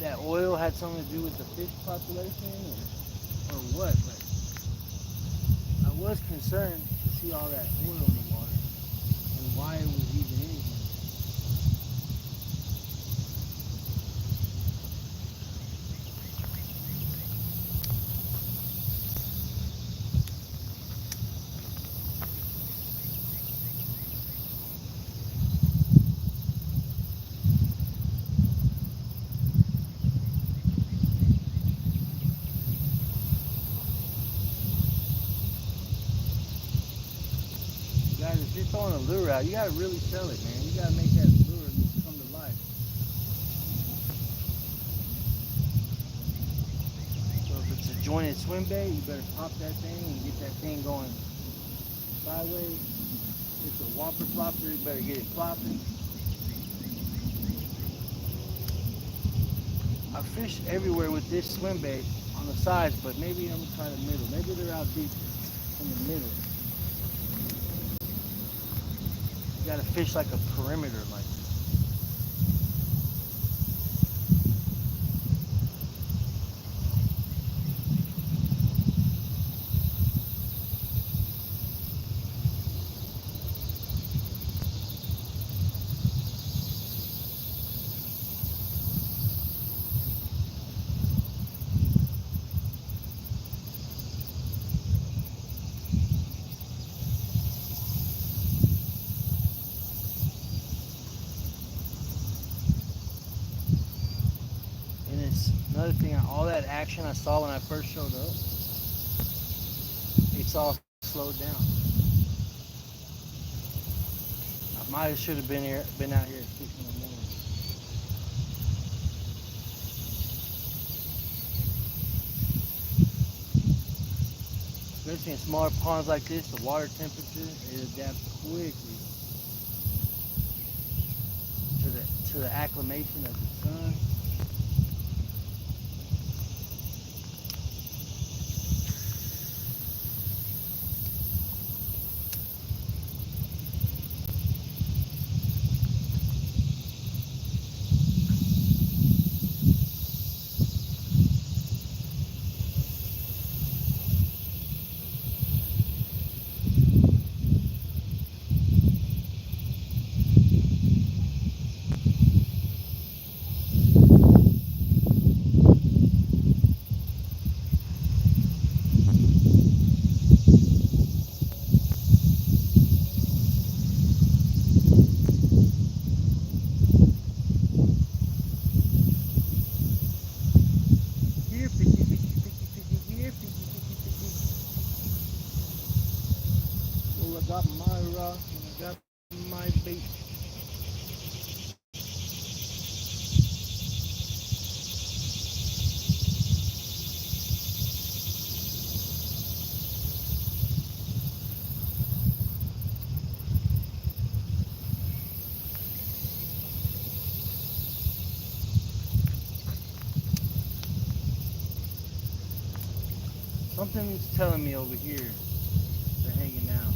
[SPEAKER 1] that oil had something to do with the fish population or what, but I was concerned to see all that oil in the water and why it was even in here. Guys, if you're throwing a lure out, you gotta really sell it, man. You gotta make that lure come to life. So if it's a jointed swim bait, you better pop that thing and get that thing going sideways. If it's a whopper flopper, you better get it flopping. I fish everywhere with this swim bait on the sides, but maybe I'm gonna try the middle. Maybe they're out deep in the middle. You gotta fish like a perimeter, like. Another thing, all that action I saw when I first showed up, it's all slowed down. I might have should have been out here at 6 in the morning. Especially in smaller ponds like this, the water temperature, it adapts quickly to the acclimation of the sun. I got my rock and I got my bait. Something's telling me over here they're hanging out.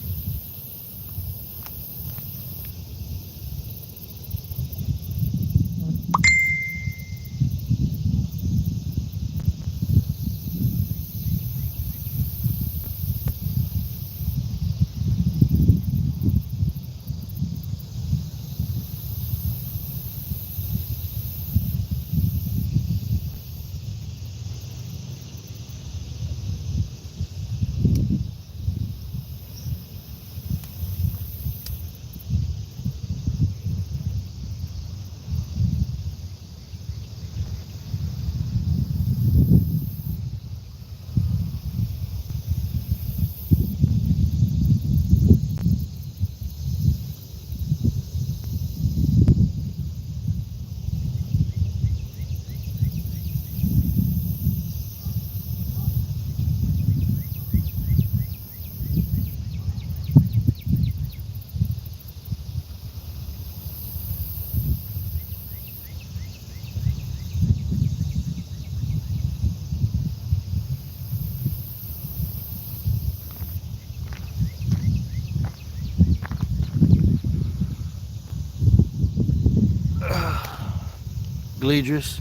[SPEAKER 1] Gleedris,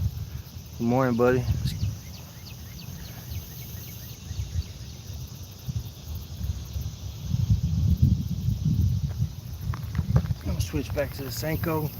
[SPEAKER 1] good morning, buddy. switch back to the Senko.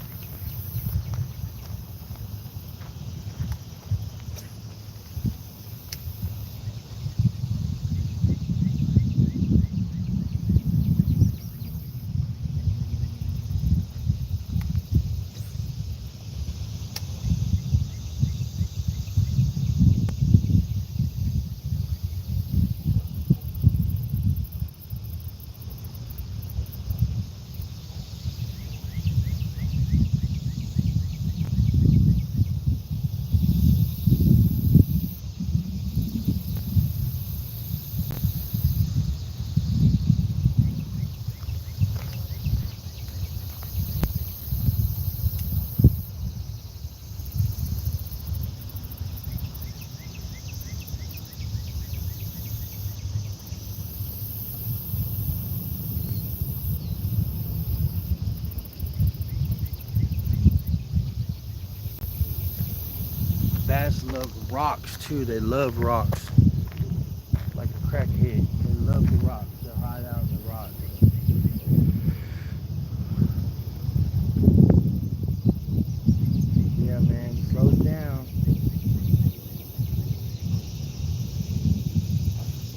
[SPEAKER 1] Bass love rocks too. They love rocks. Like a crackhead. They love the rocks. They'll hide out in the rocks. Yeah, man. Slow it down.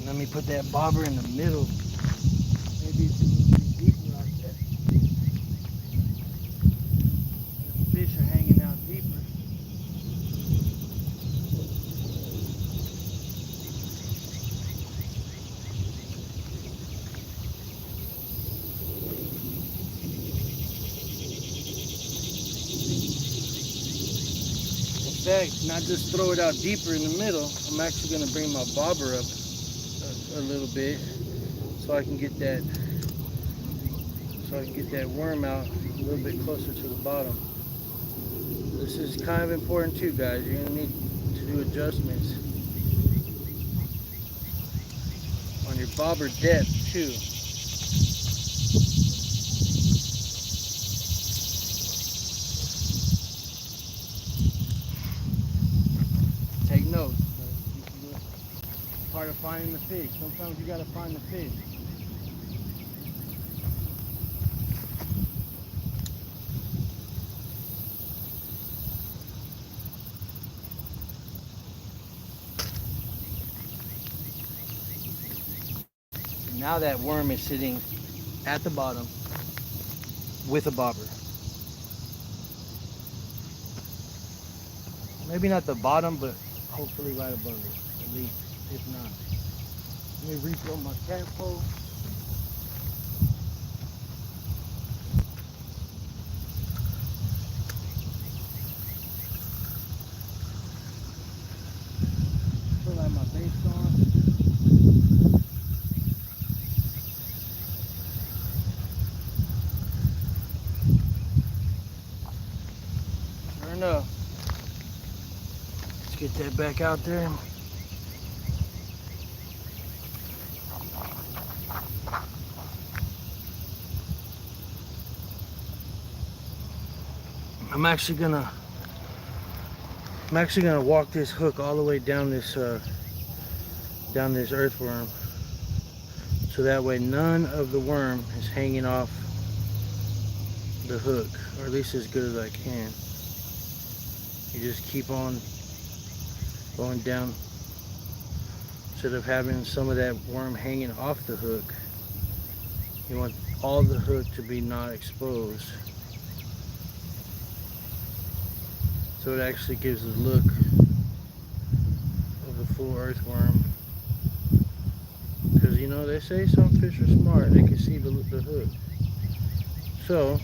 [SPEAKER 1] Let me put that bobber in the middle. Maybe it's a little bit deeper out there. The fish are hanging out deeper. In fact, not just throw it out deeper in the middle, I'm actually going to bring my bobber up a little bit so I can get that worm out a little bit closer to the bottom. This is kind of important too, guys. You're going to need to do adjustments on your bobber depth too. Take notes. It's part of finding the fish. Sometimes you got to find the fish. Now that worm is sitting at the bottom with a bobber. Maybe not the bottom, but hopefully right above it, at least, if not. Let me refill my cat pole. Fill out my base on. Sure enough. Let's get that back out there. I'm actually gonna walk this hook all the way down this earthworm, so that way none of the worm is hanging off the hook, or at least as good as I can. You just keep on going down instead of having some of that worm hanging off the hook. You want all the hook to be not exposed, so it actually gives the look of a full earthworm. Because, you know, they say some fish are smart, they can see the hook. So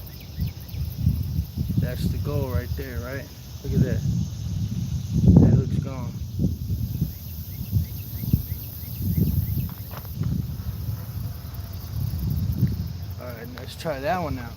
[SPEAKER 1] that's the goal right there, right? Look at that. That hook's gone. Alright, let's try that one out.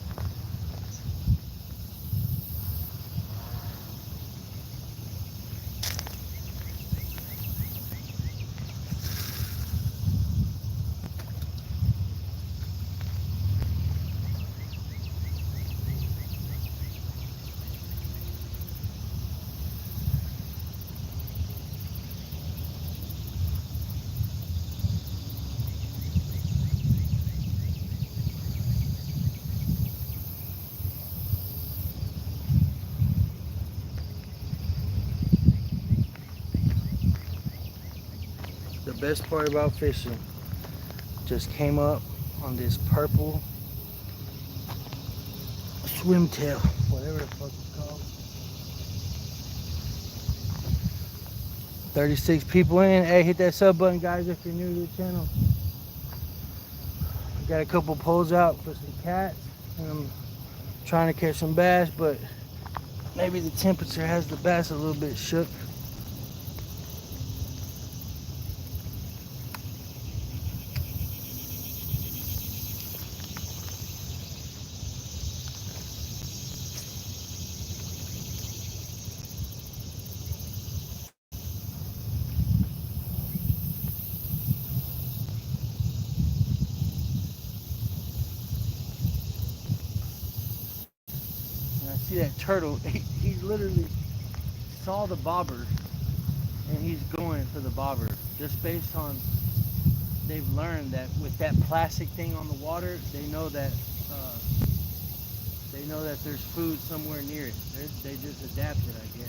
[SPEAKER 1] best part about fishing. Just came up on this purple swimtail, whatever the fuck it's called. 36 people in. Hey, hit that sub button, guys, if you're new to the channel. Got a couple poles out for some cats, and I'm trying to catch some bass, but maybe the temperature has the bass a little bit shook. See that turtle, he literally saw the bobber and he's going for the bobber, just based on, they've learned that with that plastic thing on the water, they know that there's food somewhere near it. They just adapted, I guess.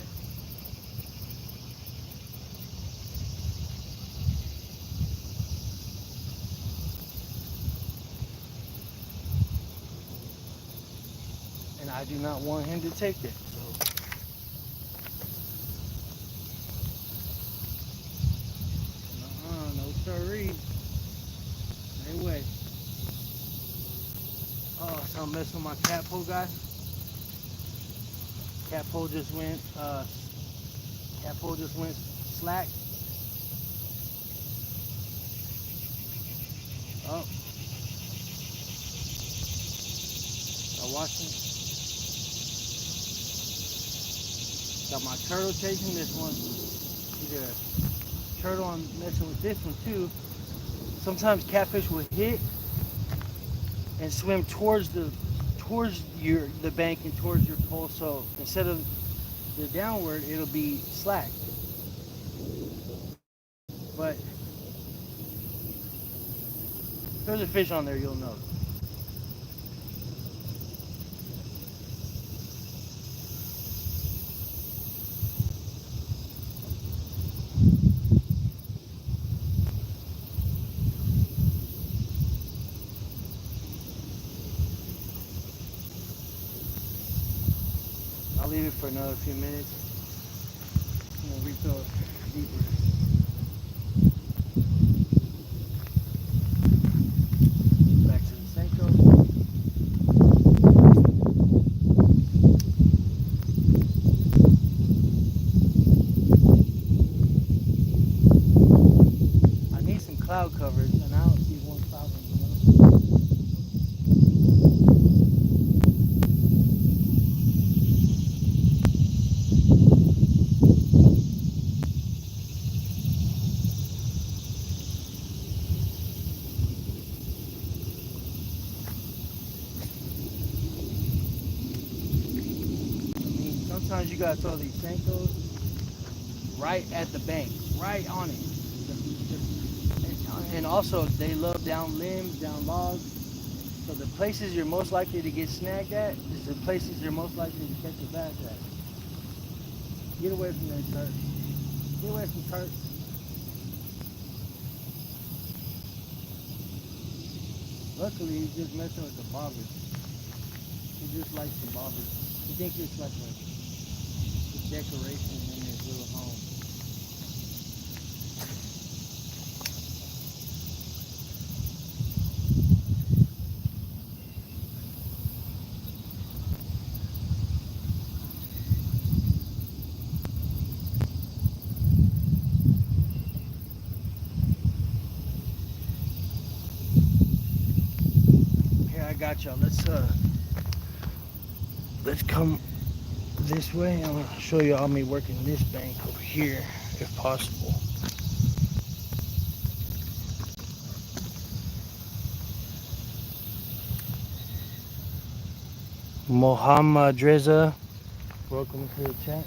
[SPEAKER 1] And I do not want him to take it. So no siree. No way. Oh, so I'm messing with my cat pole, guys. Cat pole just went slack. Oh. Y'all watching? Got my turtle chasing this one. Either turtle, I'm messing with this one too. Sometimes catfish will hit and swim towards the bank and towards your pole. So instead of the downward, it'll be slack. But if there's a fish on there, you'll know. I'll leave it for another few minutes. I'm gonna refill it deeper. Back to the Senko. I need some cloud coverage, and I don't see one cloud anymore. Sometimes you gotta throw these Senkos right at the bank, right on it. And also, they love down limbs, down logs. So the places you're most likely to get snagged at is the places you're most likely to catch a bass at. Get away from that turf. Get away from turf. Luckily, he's just messing with the bobbers. He just likes the bobbers. He thinks it's like a decoration in his little home. Here, I got y'all. Let's come this way. I'm gonna show you all me working this bank over here, if possible. Mohammed Reza, welcome to the chat.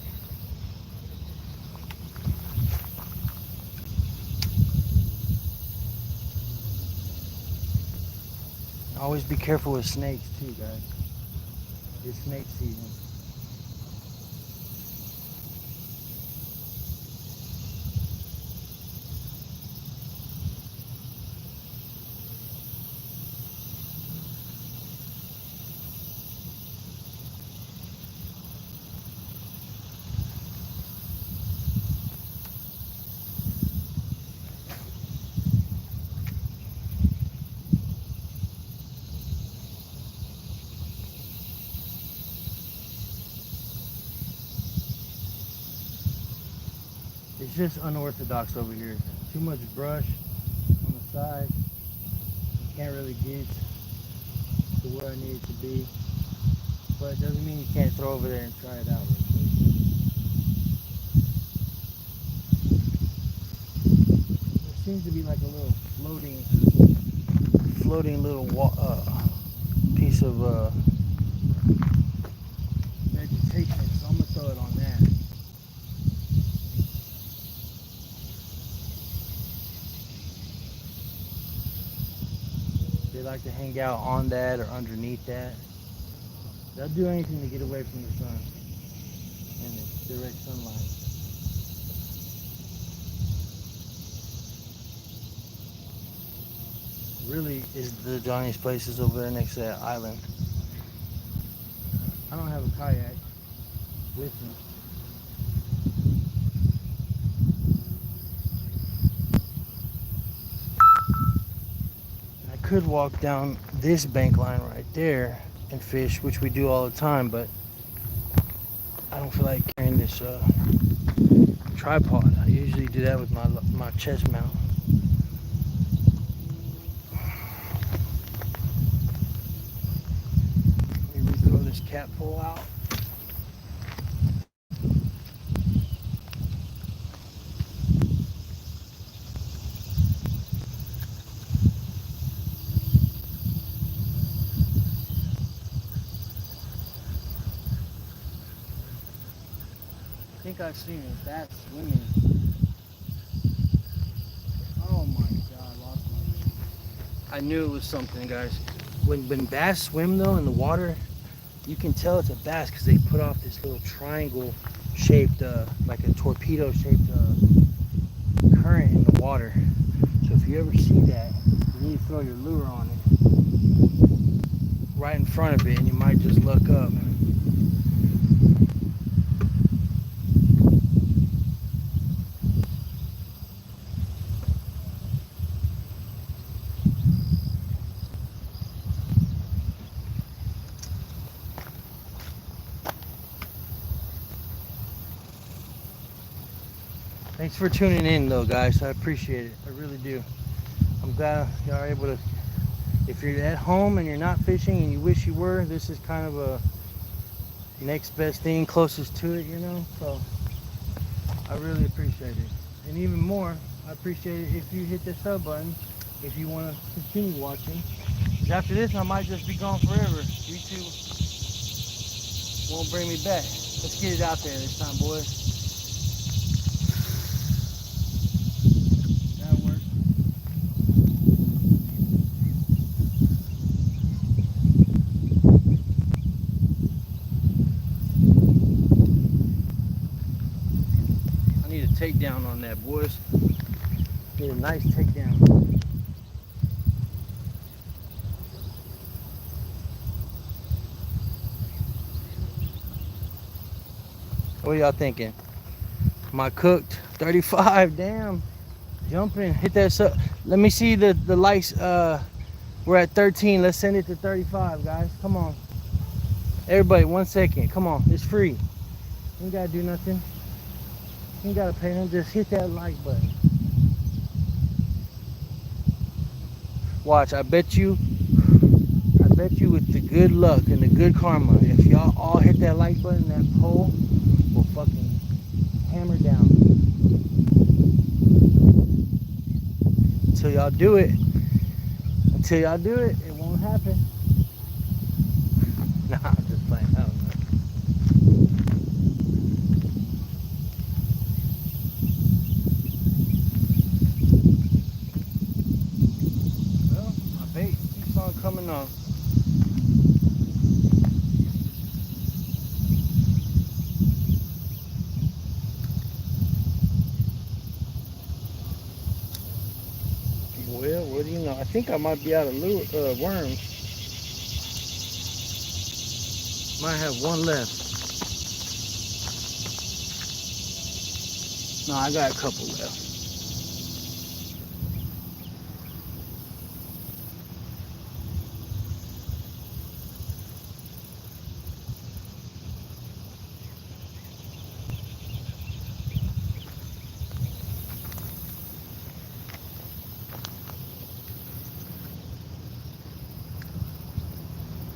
[SPEAKER 1] Always be careful with snakes too, guys. It's snake season. It's just unorthodox over here. Too much brush on the side. Can't really get to where I need it to be. But it doesn't mean you can't throw over there and try it out real quick. There seems to be like a little floating little piece of vegetation, so I'm gonna throw it on that. They like to hang out on that or underneath that. They'll do anything to get away from the sun and the direct sunlight. Really is the Johnny's place is over there next to that island. I don't have a kayak with me. I could walk down this bank line right there and fish, which we do all the time, but I don't feel like carrying this tripod. I usually do that with my chest mount. Let me throw this cat pole out. I think I've seen a bat swimming. Oh my god, I lost my ring. I knew it was something, guys. When bass swim though in the water, you can tell it's a bass because they put off this little triangle shaped, like a torpedo shaped current in the water. So if you ever see that, you need to throw your lure on it right in front of it, and you might just look up. Thanks for tuning in though, guys. I appreciate it. I really do. I'm glad y'all are able to, if you're at home and you're not fishing and you wish you were, this is kind of a next best thing, closest to it, you know? So I really appreciate it. And even more, I appreciate it if you hit the sub button if you want to continue watching. Because after this, I might just be gone forever. YouTube won't bring me back. Let's get it out there this time, boys. Takedown on that, boys. Get a nice takedown. What are y'all thinking? Am I cooked? 35, damn. Jumping, hit that sub. Let me see the likes. We're at 13. Let's send it to 35, guys. Come on. Everybody, 1 second. Come on, it's free. You ain't gotta do nothing. You ain't gotta pay them, just hit that like button. Watch, I bet you with the good luck and the good karma, if y'all all hit that like button, that pole will fucking hammer down. Until y'all do it, it won't happen. Nah, I'm just playing. I don't know. Coming on. Well, what do you know? I think I might be out of worms. Might have one left. No, I got a couple left.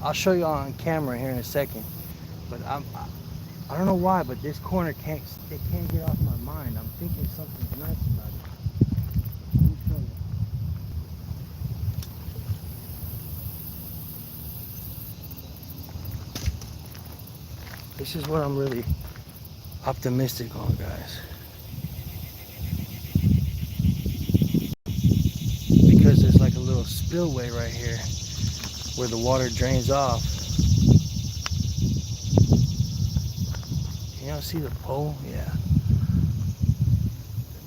[SPEAKER 1] I'll show you on camera here in a second. But I don't know why, but this corner can't get off my mind. I'm thinking something's nice about it. Let me show you. This is what I'm really optimistic on, guys. Because there's like a little spillway right here where the water drains off. Can y'all see the pole? Yeah.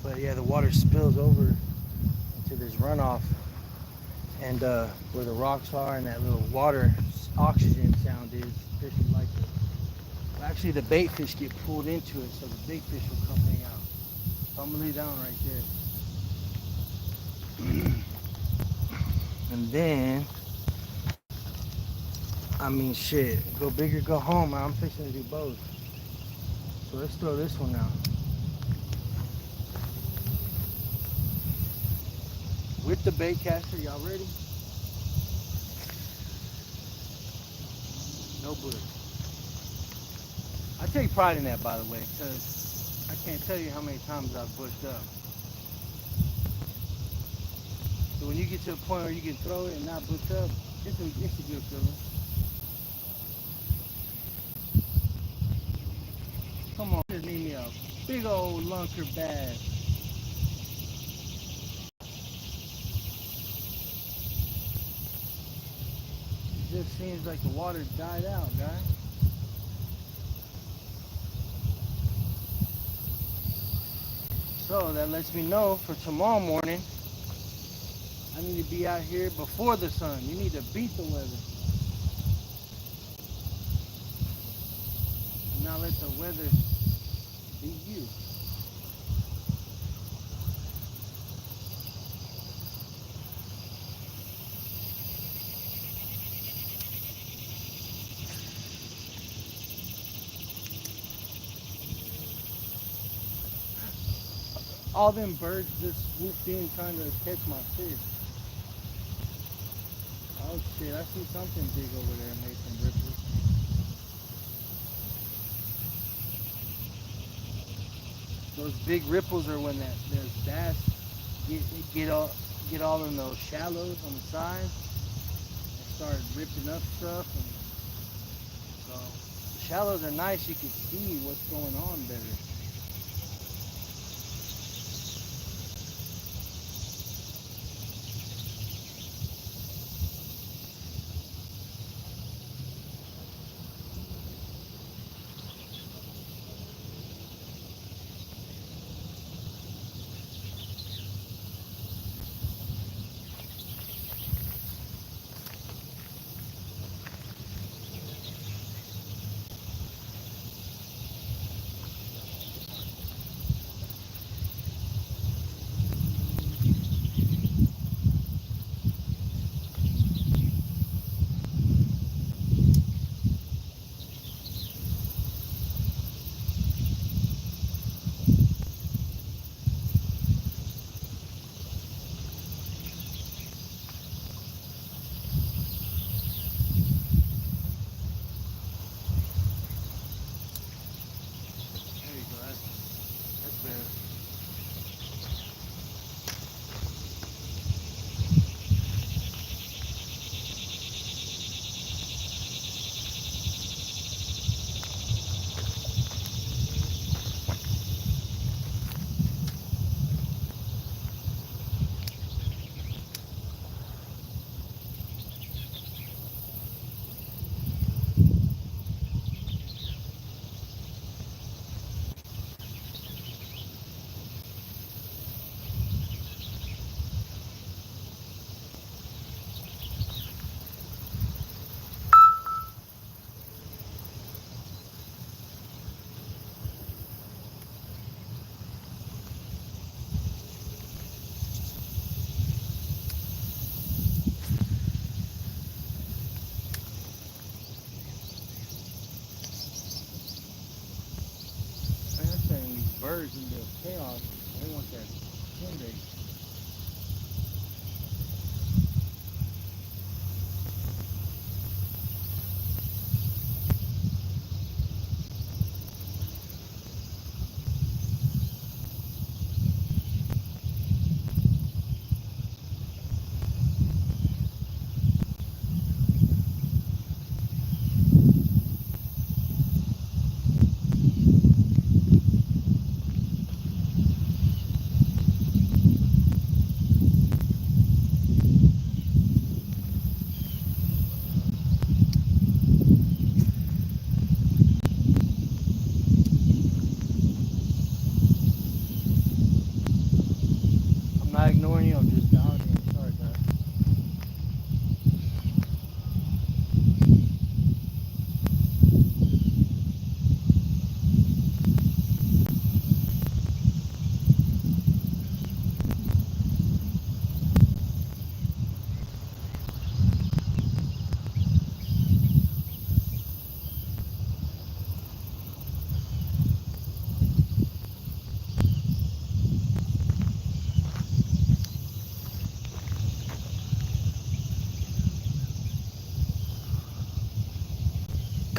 [SPEAKER 1] But yeah, the water spills over into this runoff, and where the rocks are and that little water oxygen sound is, fish like it. Actually, the bait fish get pulled into it, so the big fish will come hang out. So I'm gonna leave that one right there. And then, I mean, shit, go big or go home. I'm fixing to do both. So let's throw this one out. With the bait caster, y'all ready? No bush. I take pride in that, by the way, because I can't tell you how many times I've bushed up. So when you get to a point where you can throw it and not bush up, it's a good feeling. Come on, just need me a big old lunker bass. It just seems like the water died out, guys. So that lets me know for tomorrow morning, I need to be out here before the sun. You need to beat the weather. And not let the weather beat you. All them birds just swooped in trying to catch my fish. Oh shit, I see something big over there and made some ripples. Those big ripples are when there's bass get all in those shallows on the side and start ripping up stuff. And so the shallows are nice, you can see what's going on better.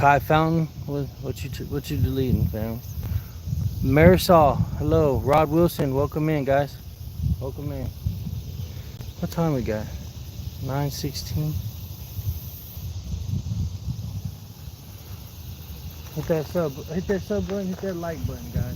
[SPEAKER 1] Kai Fountain, what you deleting, fam? Marisol, hello. Rod Wilson, welcome in, guys. Welcome in. What time we got? 9:16. Hit that sub button, hit that like button, guys.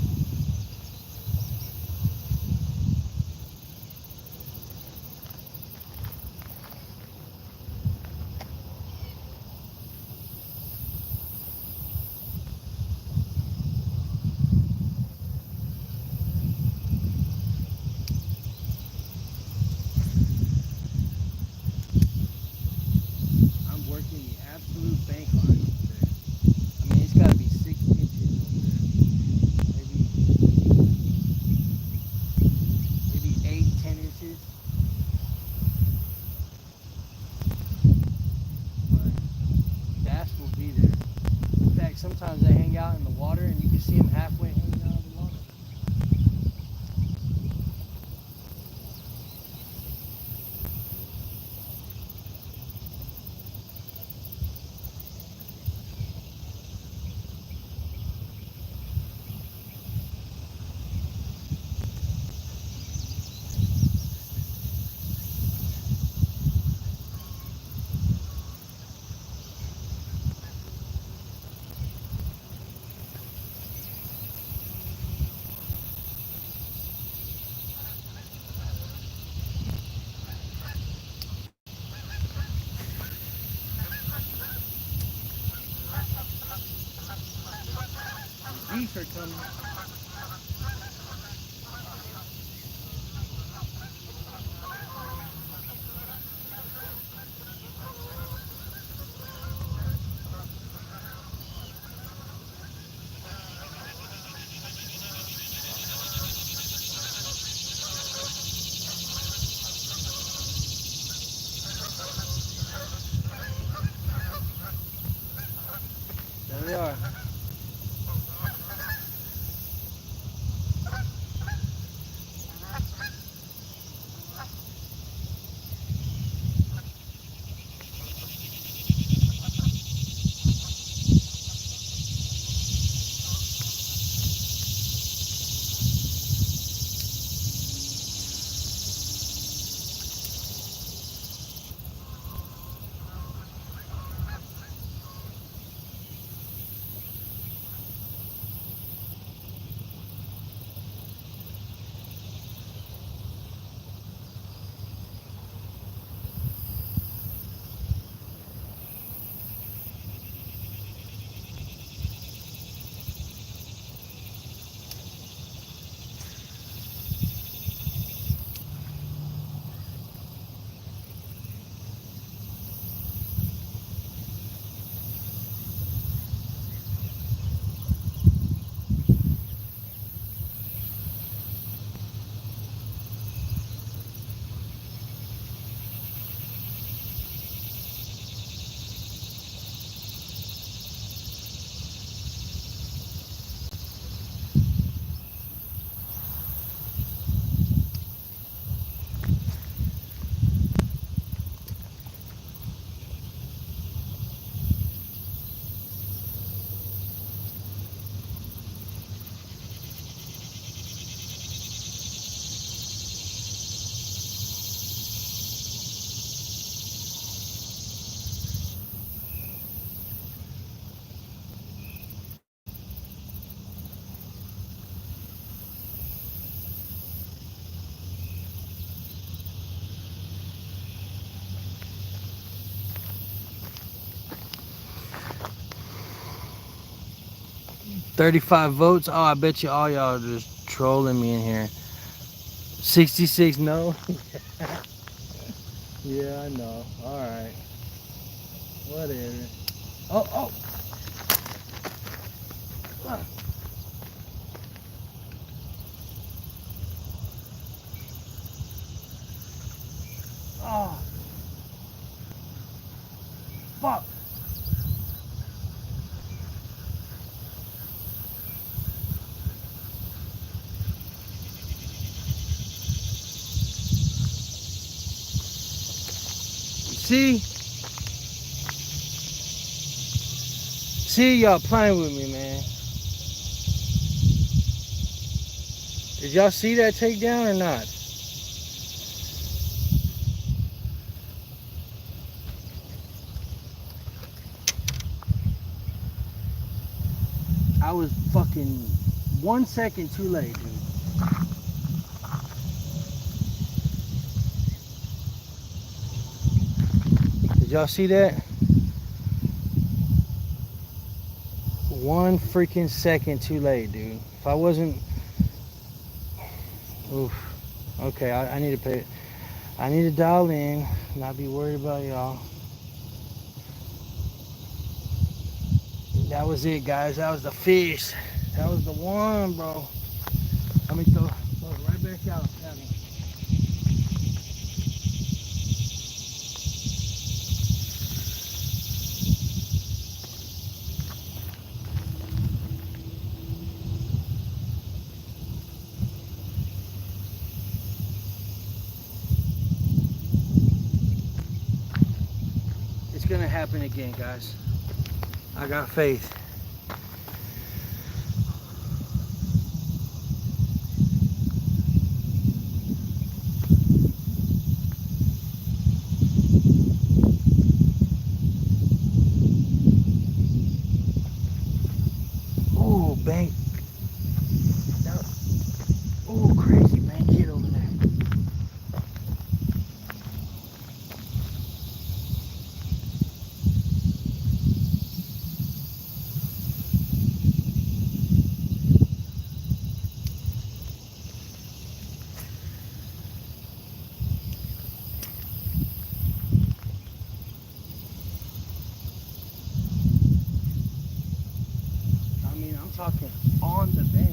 [SPEAKER 1] I'm working the absolute bank line over there. I mean, it's got to be 6 inches over there. Maybe 8, 10 inches. But bass will be there. In fact, sometimes they hang out in the water and you can see them halfway hanging out of the water. Geese are coming. There they are. $35 votes. Oh, I bet you all y'all are just trolling me in here. 66 no. Yeah, I know. All right. Whatever. Oh. Oh. Fuck. See? see y'all playing with me, man. Did y'all see that takedown or not? I was fucking 1 second too late, dude. Did y'all see that? 1 freaking second too late, dude. If I wasn't... Oof. Okay, I need to pay... I need to dial in, not be worried about y'all. That was it, guys. That was the fish. That was the one, bro. Let me throw it right back out. It's gonna happen again, guys. I got faith. Ooh, bank. Ooh, crazy bank kid over there. I mean, I'm talking on the bank.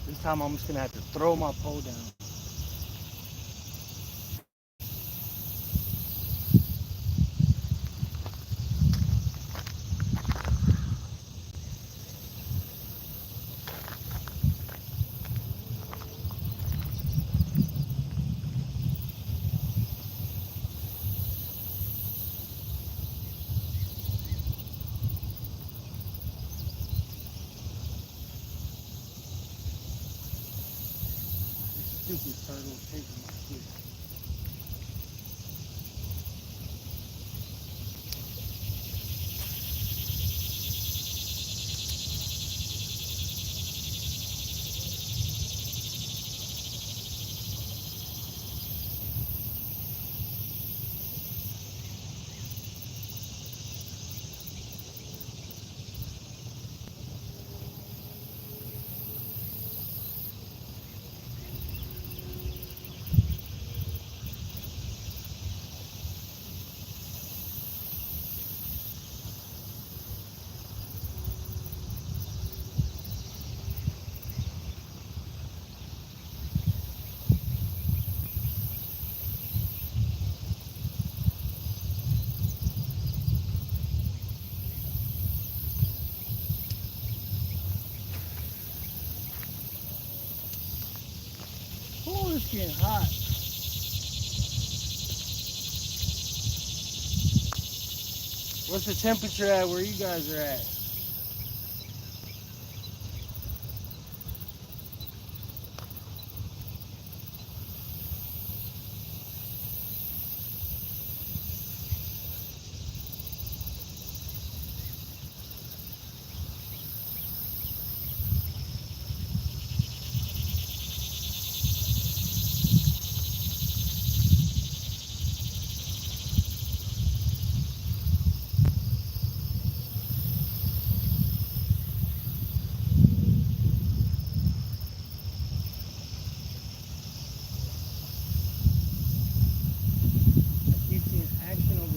[SPEAKER 1] This time I'm just gonna have to throw my pole down. Stupid turtle taking my shit. it's getting hot. What's the temperature at where you guys are at?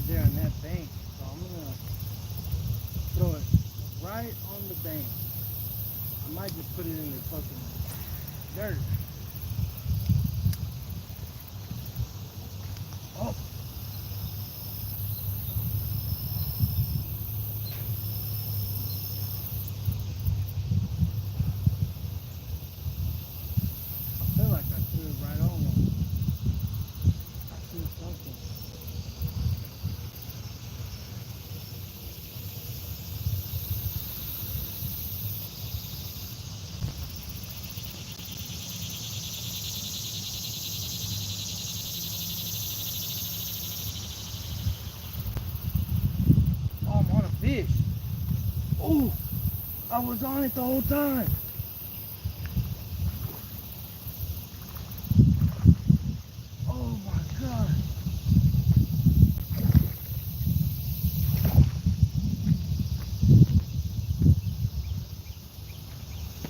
[SPEAKER 1] There on that bank, so I'm gonna throw it right on the bank. I might just put it in the fucking dirt. Oh. I feel like I threw it right on one. I see something. Oh, I'm on a fish. Oh, I was on it the whole time. Oh my God.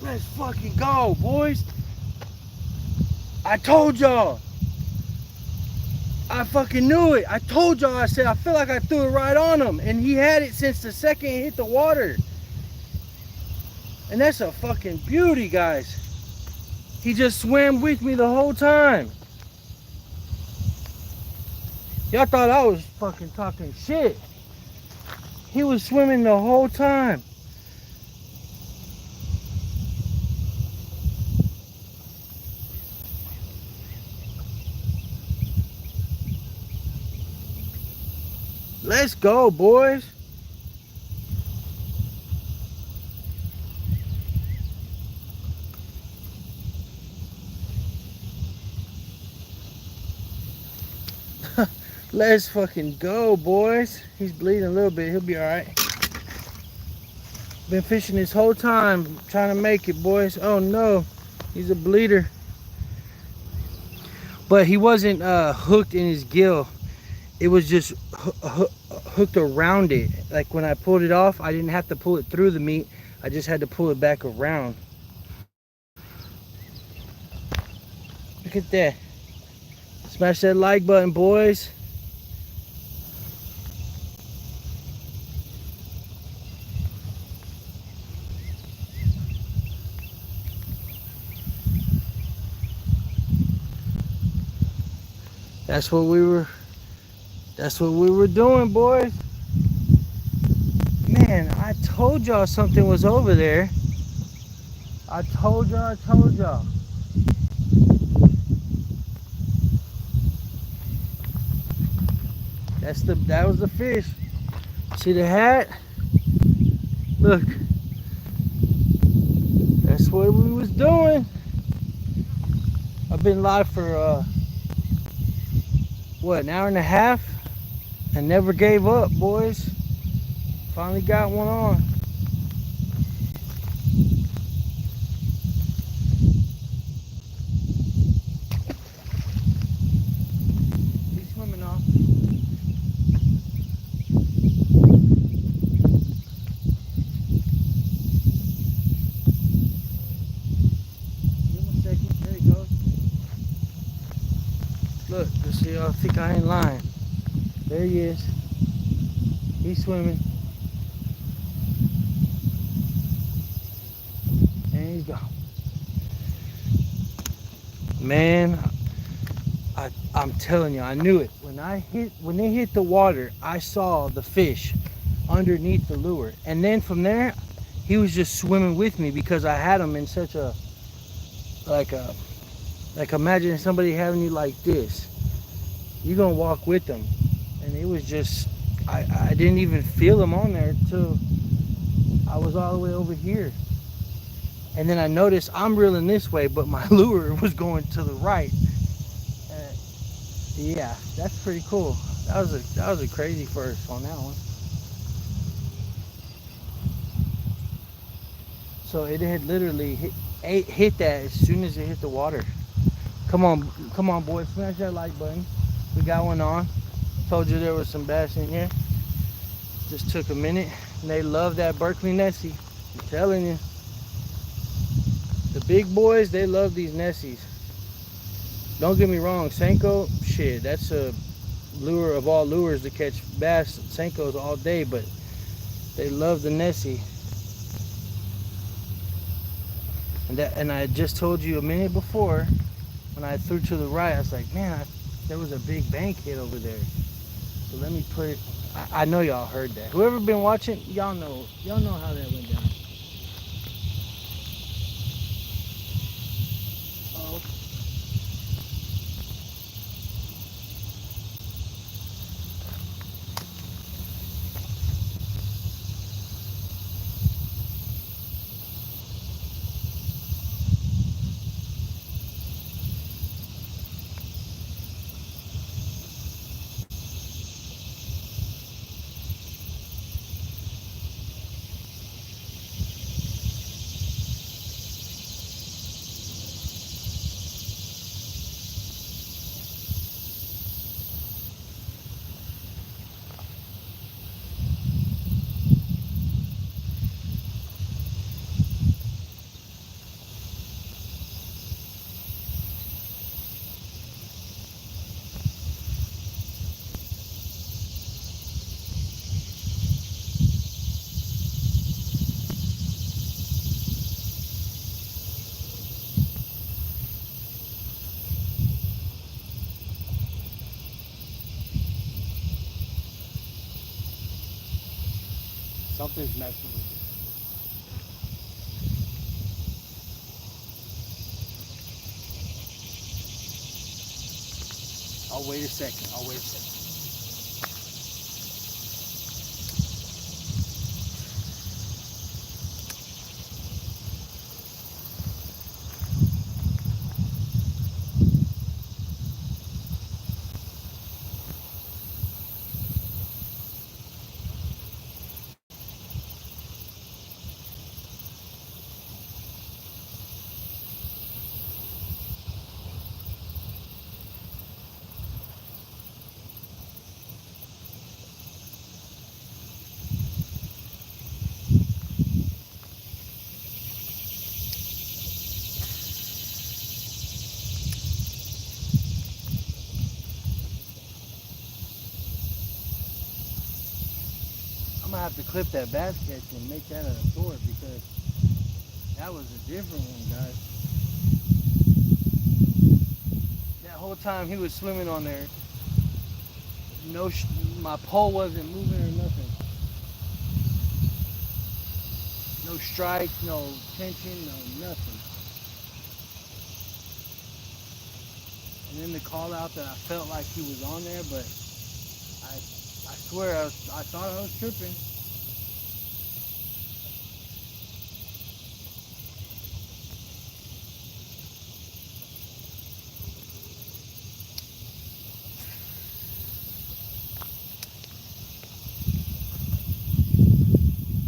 [SPEAKER 1] Let's fucking go, boys. I told y'all. I fucking knew it. I told y'all. I said, I feel like I threw it right on him. And he had it since the second it hit the water. And that's a fucking beauty, guys. He just swam with me the whole time. Y'all thought I was fucking talking shit. He was swimming the whole time. Let's go, boys. Let's fucking go, boys. He's bleeding a little bit. He'll be all right. Been fishing this whole time, trying to make it, boys. Oh no, he's a bleeder. But he wasn't hooked in his gill. It was just hooked around it. Like when I pulled it off, I didn't have to pull it through the meat. I just had to pull it back around. Look at that. Smash that like button, boys. That's what we were doing, boys. Man, I told y'all something was over there. I told y'all. That was the fish. See the hat? Look. That's what we was doing. I've been live for what, an hour and a half, and never gave up, boys. Finally got one on. He's swimming off. Give him a second. There he goes. Look, just so y'all think I ain't lying. There he is. He's swimming. And he's gone. Man, I'm telling you, I knew it. When they hit the water, I saw the fish underneath the lure. And then from there, he was just swimming with me because I had him in such a, like a, Like imagine somebody having you like this. You're gonna walk with them. And it was just, I didn't even feel them on there till I was all the way over here. And then I noticed I'm reeling this way, but my lure was going to the right. Uh, yeah, that's pretty cool. That was a crazy first on that one. So it had literally hit that as soon as it hit the water. Come on, boys, smash that like button. We got one on. Told you there was some bass in here. Just took a minute, and they love that Berkeley Nessie. I'm telling you, the big boys, they love these Nessies. Don't get me wrong, Senko, shit, that's a lure of all lures to catch bass. Senkos all day, but they love the Nessie. And I just told you a minute before when I threw to the right, I was like, man, there was a big bank hit over there. So let me put it. I know y'all heard that. Whoever been watching, y'all know how that went down. Oh, something's messing with it. I'll wait a second. I'll wait a second. I'm gonna have to clip that bass catch and make that a sword because that was a different one, guys. That whole time he was swimming on there, no, my pole wasn't moving or nothing. No strikes, no tension, no nothing. And then the call out that I felt like he was on there, but I swear I thought I was tripping.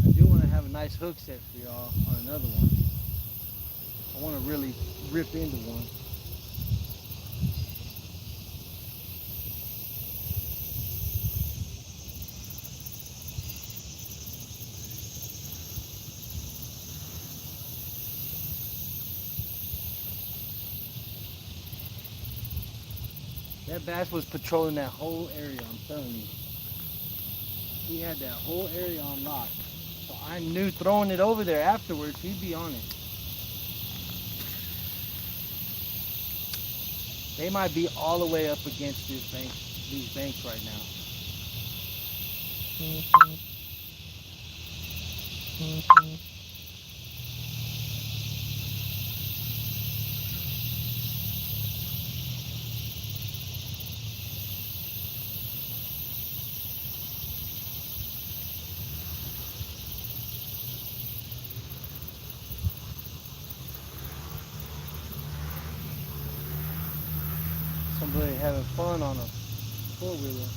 [SPEAKER 1] I do want to have a nice hook set for y'all on another one. I want to really rip into one. That bass was patrolling that whole area, I'm telling you. He had that whole area on lock. So I knew throwing it over there afterwards, he'd be on it. They might be all the way up against these banks right now. somebody having fun on a four-wheeler.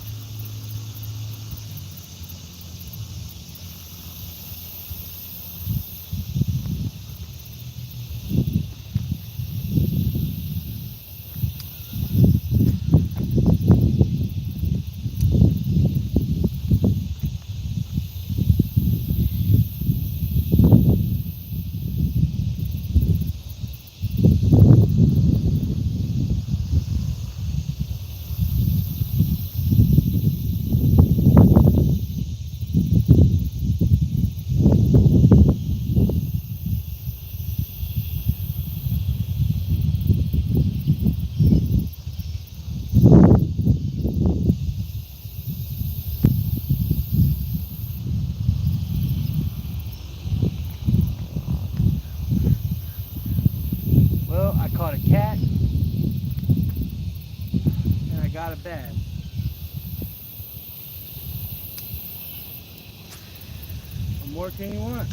[SPEAKER 1] Well, I caught a cat and I got a bass. What more can you want?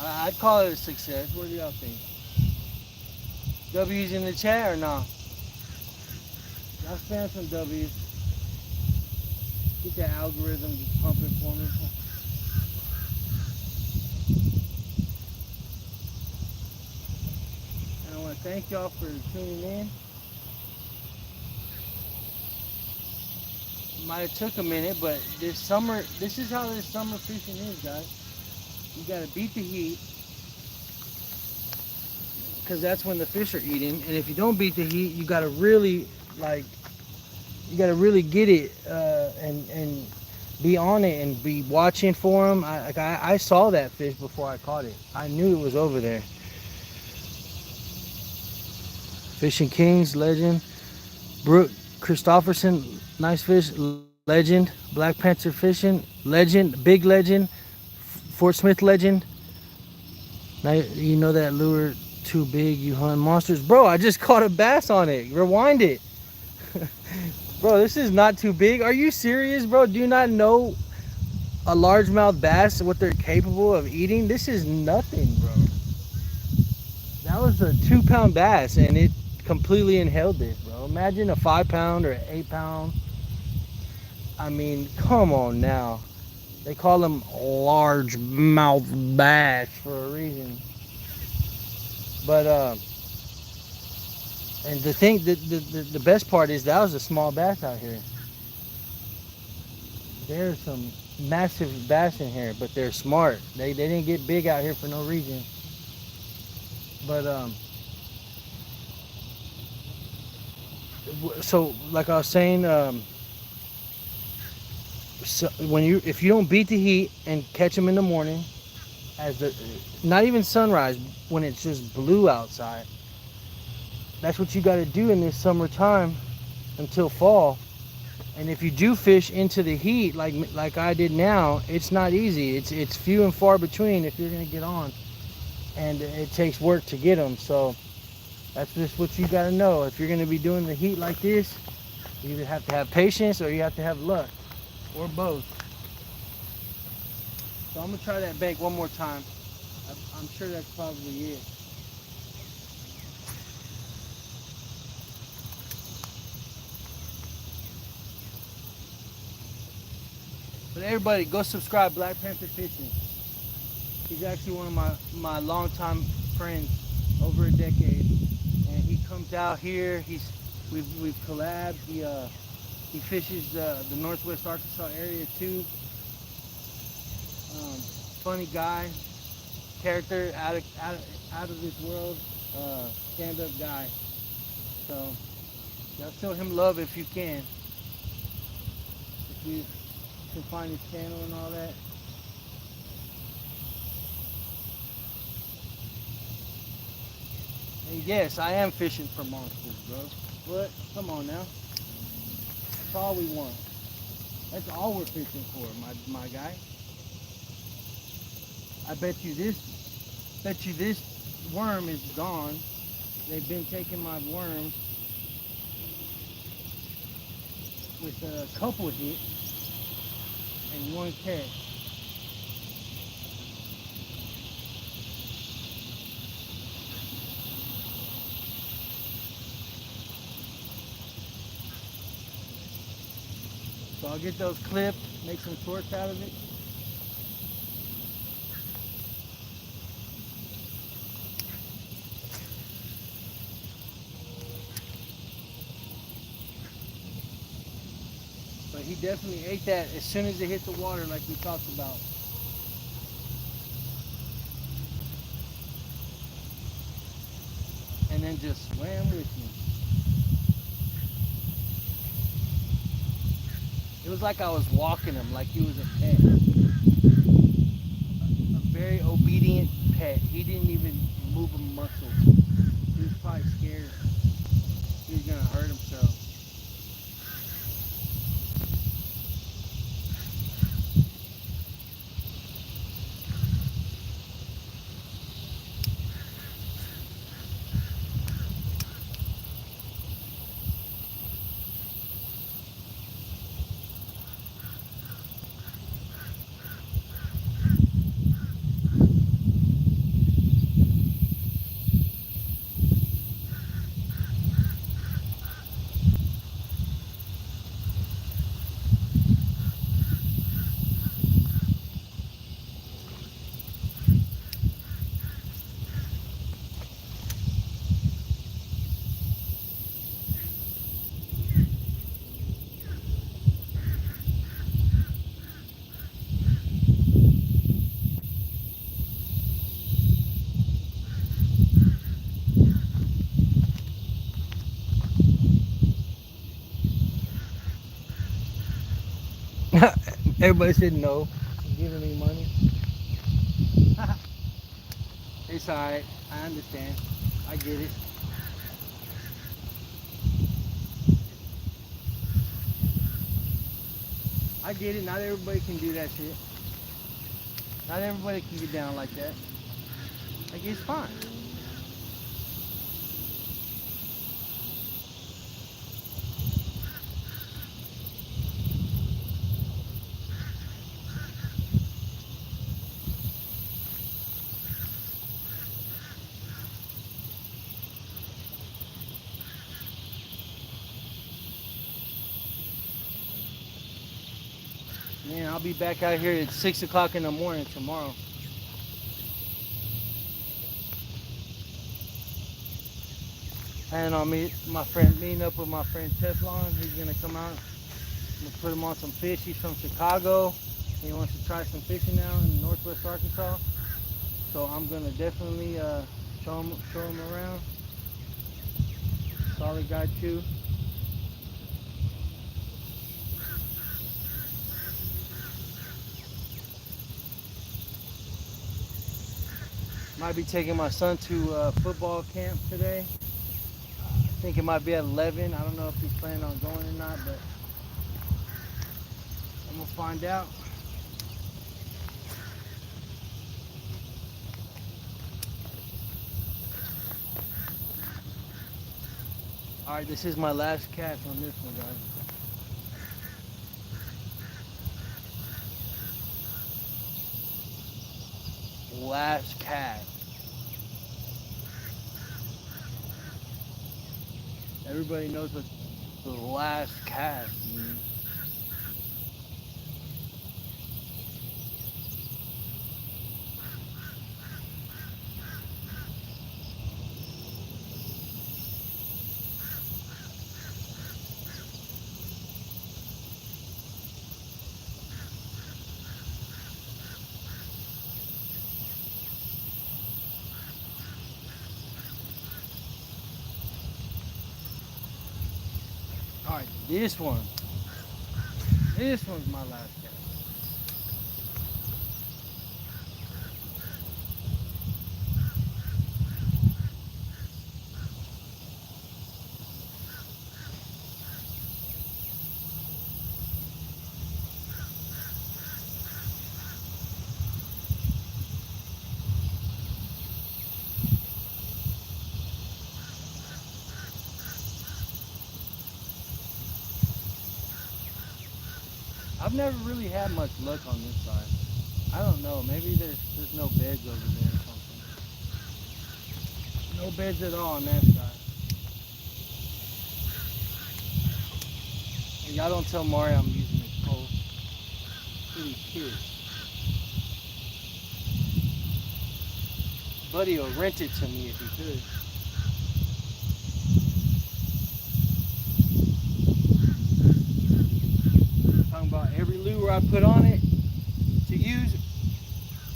[SPEAKER 1] I'd call it a success. What do y'all think? W's in the chat or no? Y'all spam some W's. Get that algorithm just pumping for me. And I want to thank y'all for tuning in. Might have took a minute, but this is how this summer fishing is, guys. You gotta beat the heat, because that's when the fish are eating. And if you don't beat the heat, you gotta really get it and be on it and be watching for them. I saw that fish before I caught it. I knew it was over there. Fishing Kings, legend. Brooke Christofferson, nice fish, legend. Black Panther Fishing, legend. Big legend. Fort Smith legend. Now you know that lure too big, you hunt monsters. Bro, I just caught a bass on it. Rewind it. Bro, this is not too big. Are you serious, bro? Do you not know a largemouth bass, what they're capable of eating? This is nothing, bro. That was a 2-pound bass and it completely inhaled it, bro. Imagine a 5-pound or 8-pound. I mean, come on now. They call them largemouth bass for a reason. But and the best part is that was a small bass out here. There's some massive bass in here, but they're smart. They didn't get big out here for no reason. But so like I was saying, so if you don't beat the heat and catch them in the morning, not even sunrise, when it's just blue outside, that's what you got to do in this summertime until fall. And if you do fish into the heat like I did now, it's not easy. It's few and far between if you're gonna get on, and it takes work to get them. So that's just what you got to know. If you're gonna be doing the heat like this, you either have to have patience or you have to have luck, or both. So I'm gonna try that bank one more time. I'm sure that's probably it. But everybody, go subscribe, Black Panther Fishing. He's actually one of my longtime friends, over a decade, and he comes out here. We've collabed. He fishes the Northwest Arkansas area too. Funny guy, character, out of this world, stand-up guy. So y'all show him love if you can. If you can find his channel and all that. And yes, I am fishing for monsters, bro. But come on now. That's all we want. That's all we're fishing for, my guy. I bet you this worm is gone. They've been taking my worms with a couple hits. and one catch. So I'll get those clipped, make some shorts out of it. But he definitely ate that as soon as it hit the water like we talked about. And then just swam with me. It was like I was walking him like he was a pet. A very obedient pet. He didn't even move a muscle. He was probably scared he was gonna hurt himself. Everybody said no. Giving me money. It's alright. I understand. I get it. I get it. Not everybody can do that shit. Not everybody can get down like that. Like, it's fine. Man, I'll be back out here at 6 o'clock in the morning tomorrow. And I'll meeting up with my friend Teflon. He's gonna come out. I'm gonna put him on some fish. He's from Chicago. He wants to try some fishing now in Northwest Arkansas. So I'm gonna definitely show him around. Solid guy too. Might be taking my son to football camp today. I think it might be at 11. I don't know if he's planning on going or not, but I'm gonna find out. Alright, this is my last catch on this one, guys. Last catch. Everybody knows what the last catch means. Alright, this one's my last catch. I've never really had much luck on this side. I don't know. Maybe there's no beds over there or something. No beds at all on that side. And y'all don't tell Mario I'm using his pole. He's cute. Buddy will rent it to me if he could. I'm talking about every lure I put on it to use,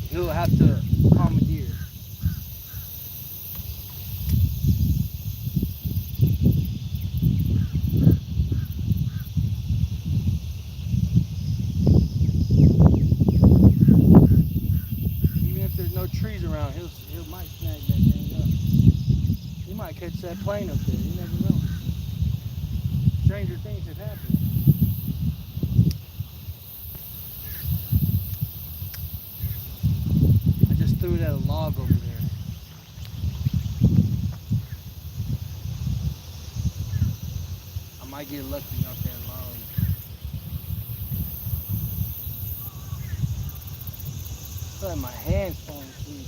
[SPEAKER 1] he'll have to commandeer. Even if there's no trees around, he might snag that thing up. He might catch that plane up there. You never know. Stranger things have happened. I just threw it at a log over there. I might get lucky off that log. I feel like my hand's falling asleep.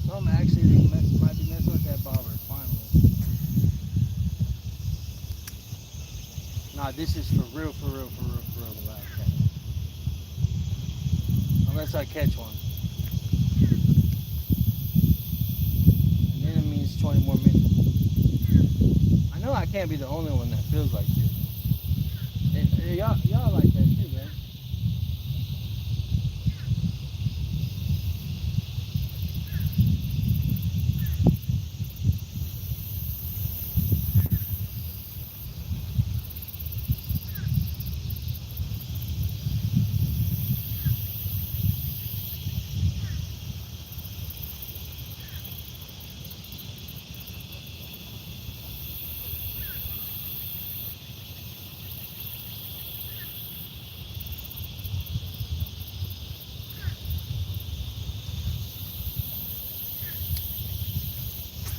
[SPEAKER 1] Something actually might be messing with that bobber, finally. Nah, this is for real, the last catch. Unless I catch one. And then it means 20 more minutes. I know I can't be the only one that feels like this. Y'all like that too, right?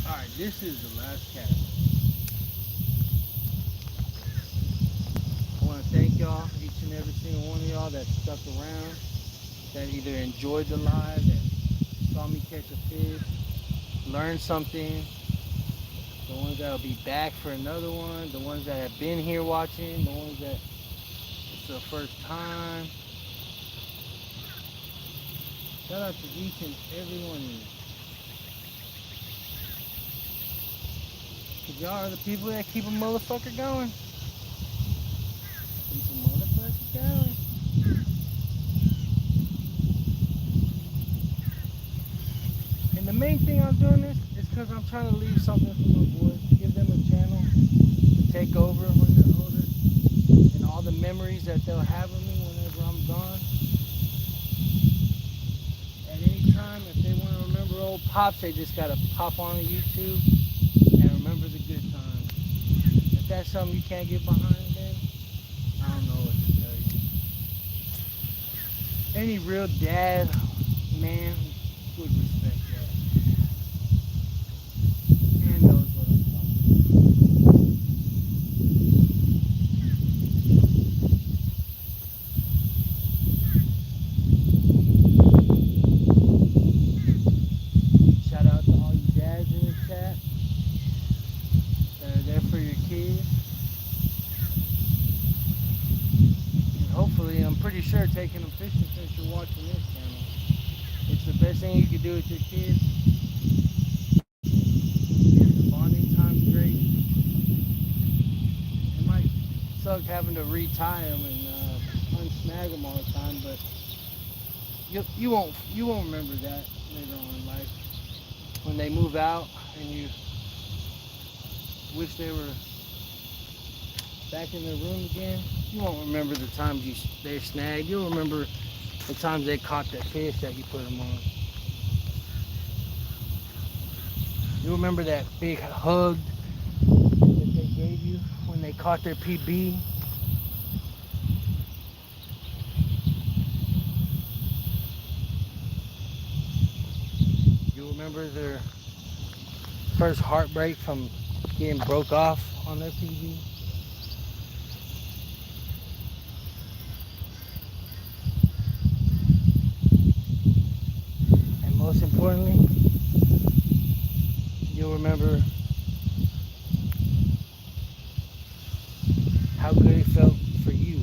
[SPEAKER 1] Alright, this is the last cast. I want to thank y'all, each and every single one of y'all that stuck around, that either enjoyed the live, that saw me catch a fish, learned something, the ones that will be back for another one, the ones that have been here watching, the ones that it's the first time. Shout out to each and every one of you. Cause y'all are the people that keep a motherfucker going. Keep a motherfucker going. And the main thing I'm doing this is because I'm trying to leave something for my boys. Give them a channel to take over when they're older. And all the memories that they'll have of me whenever I'm gone. At any time, if they want to remember old pops, they just gotta pop on YouTube and remember the good times. If that's something you can't get behind, then I don't know what to tell you. Any real dad, man, would respect that. And knows what I'm talking about. Shout out to all you dads in the chat that are there for your kids. And hopefully, I'm pretty sure taking them fishing since you're watching this channel. It's the best thing you can do with your kids. The bonding time's great. It might suck having to retie them and unsnag them all the time, but you won't remember that later on in life when they move out and you wish they were back in the room again, you won't remember the times they snagged. You'll remember the times they caught that fish that you put them on. You remember that big hug that they gave you when they caught their PB? You remember their first heartbreak from getting broke off on their PB? And most importantly, you'll remember how good it felt for you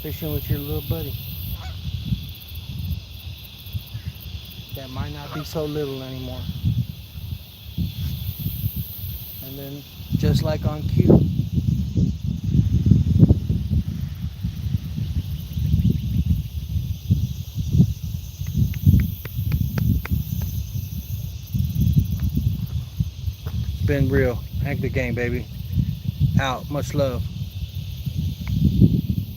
[SPEAKER 1] fishing with your little buddy that might not be so little anymore. And then just like on cue, it's been real. Hank the Game, baby. Out. Much love.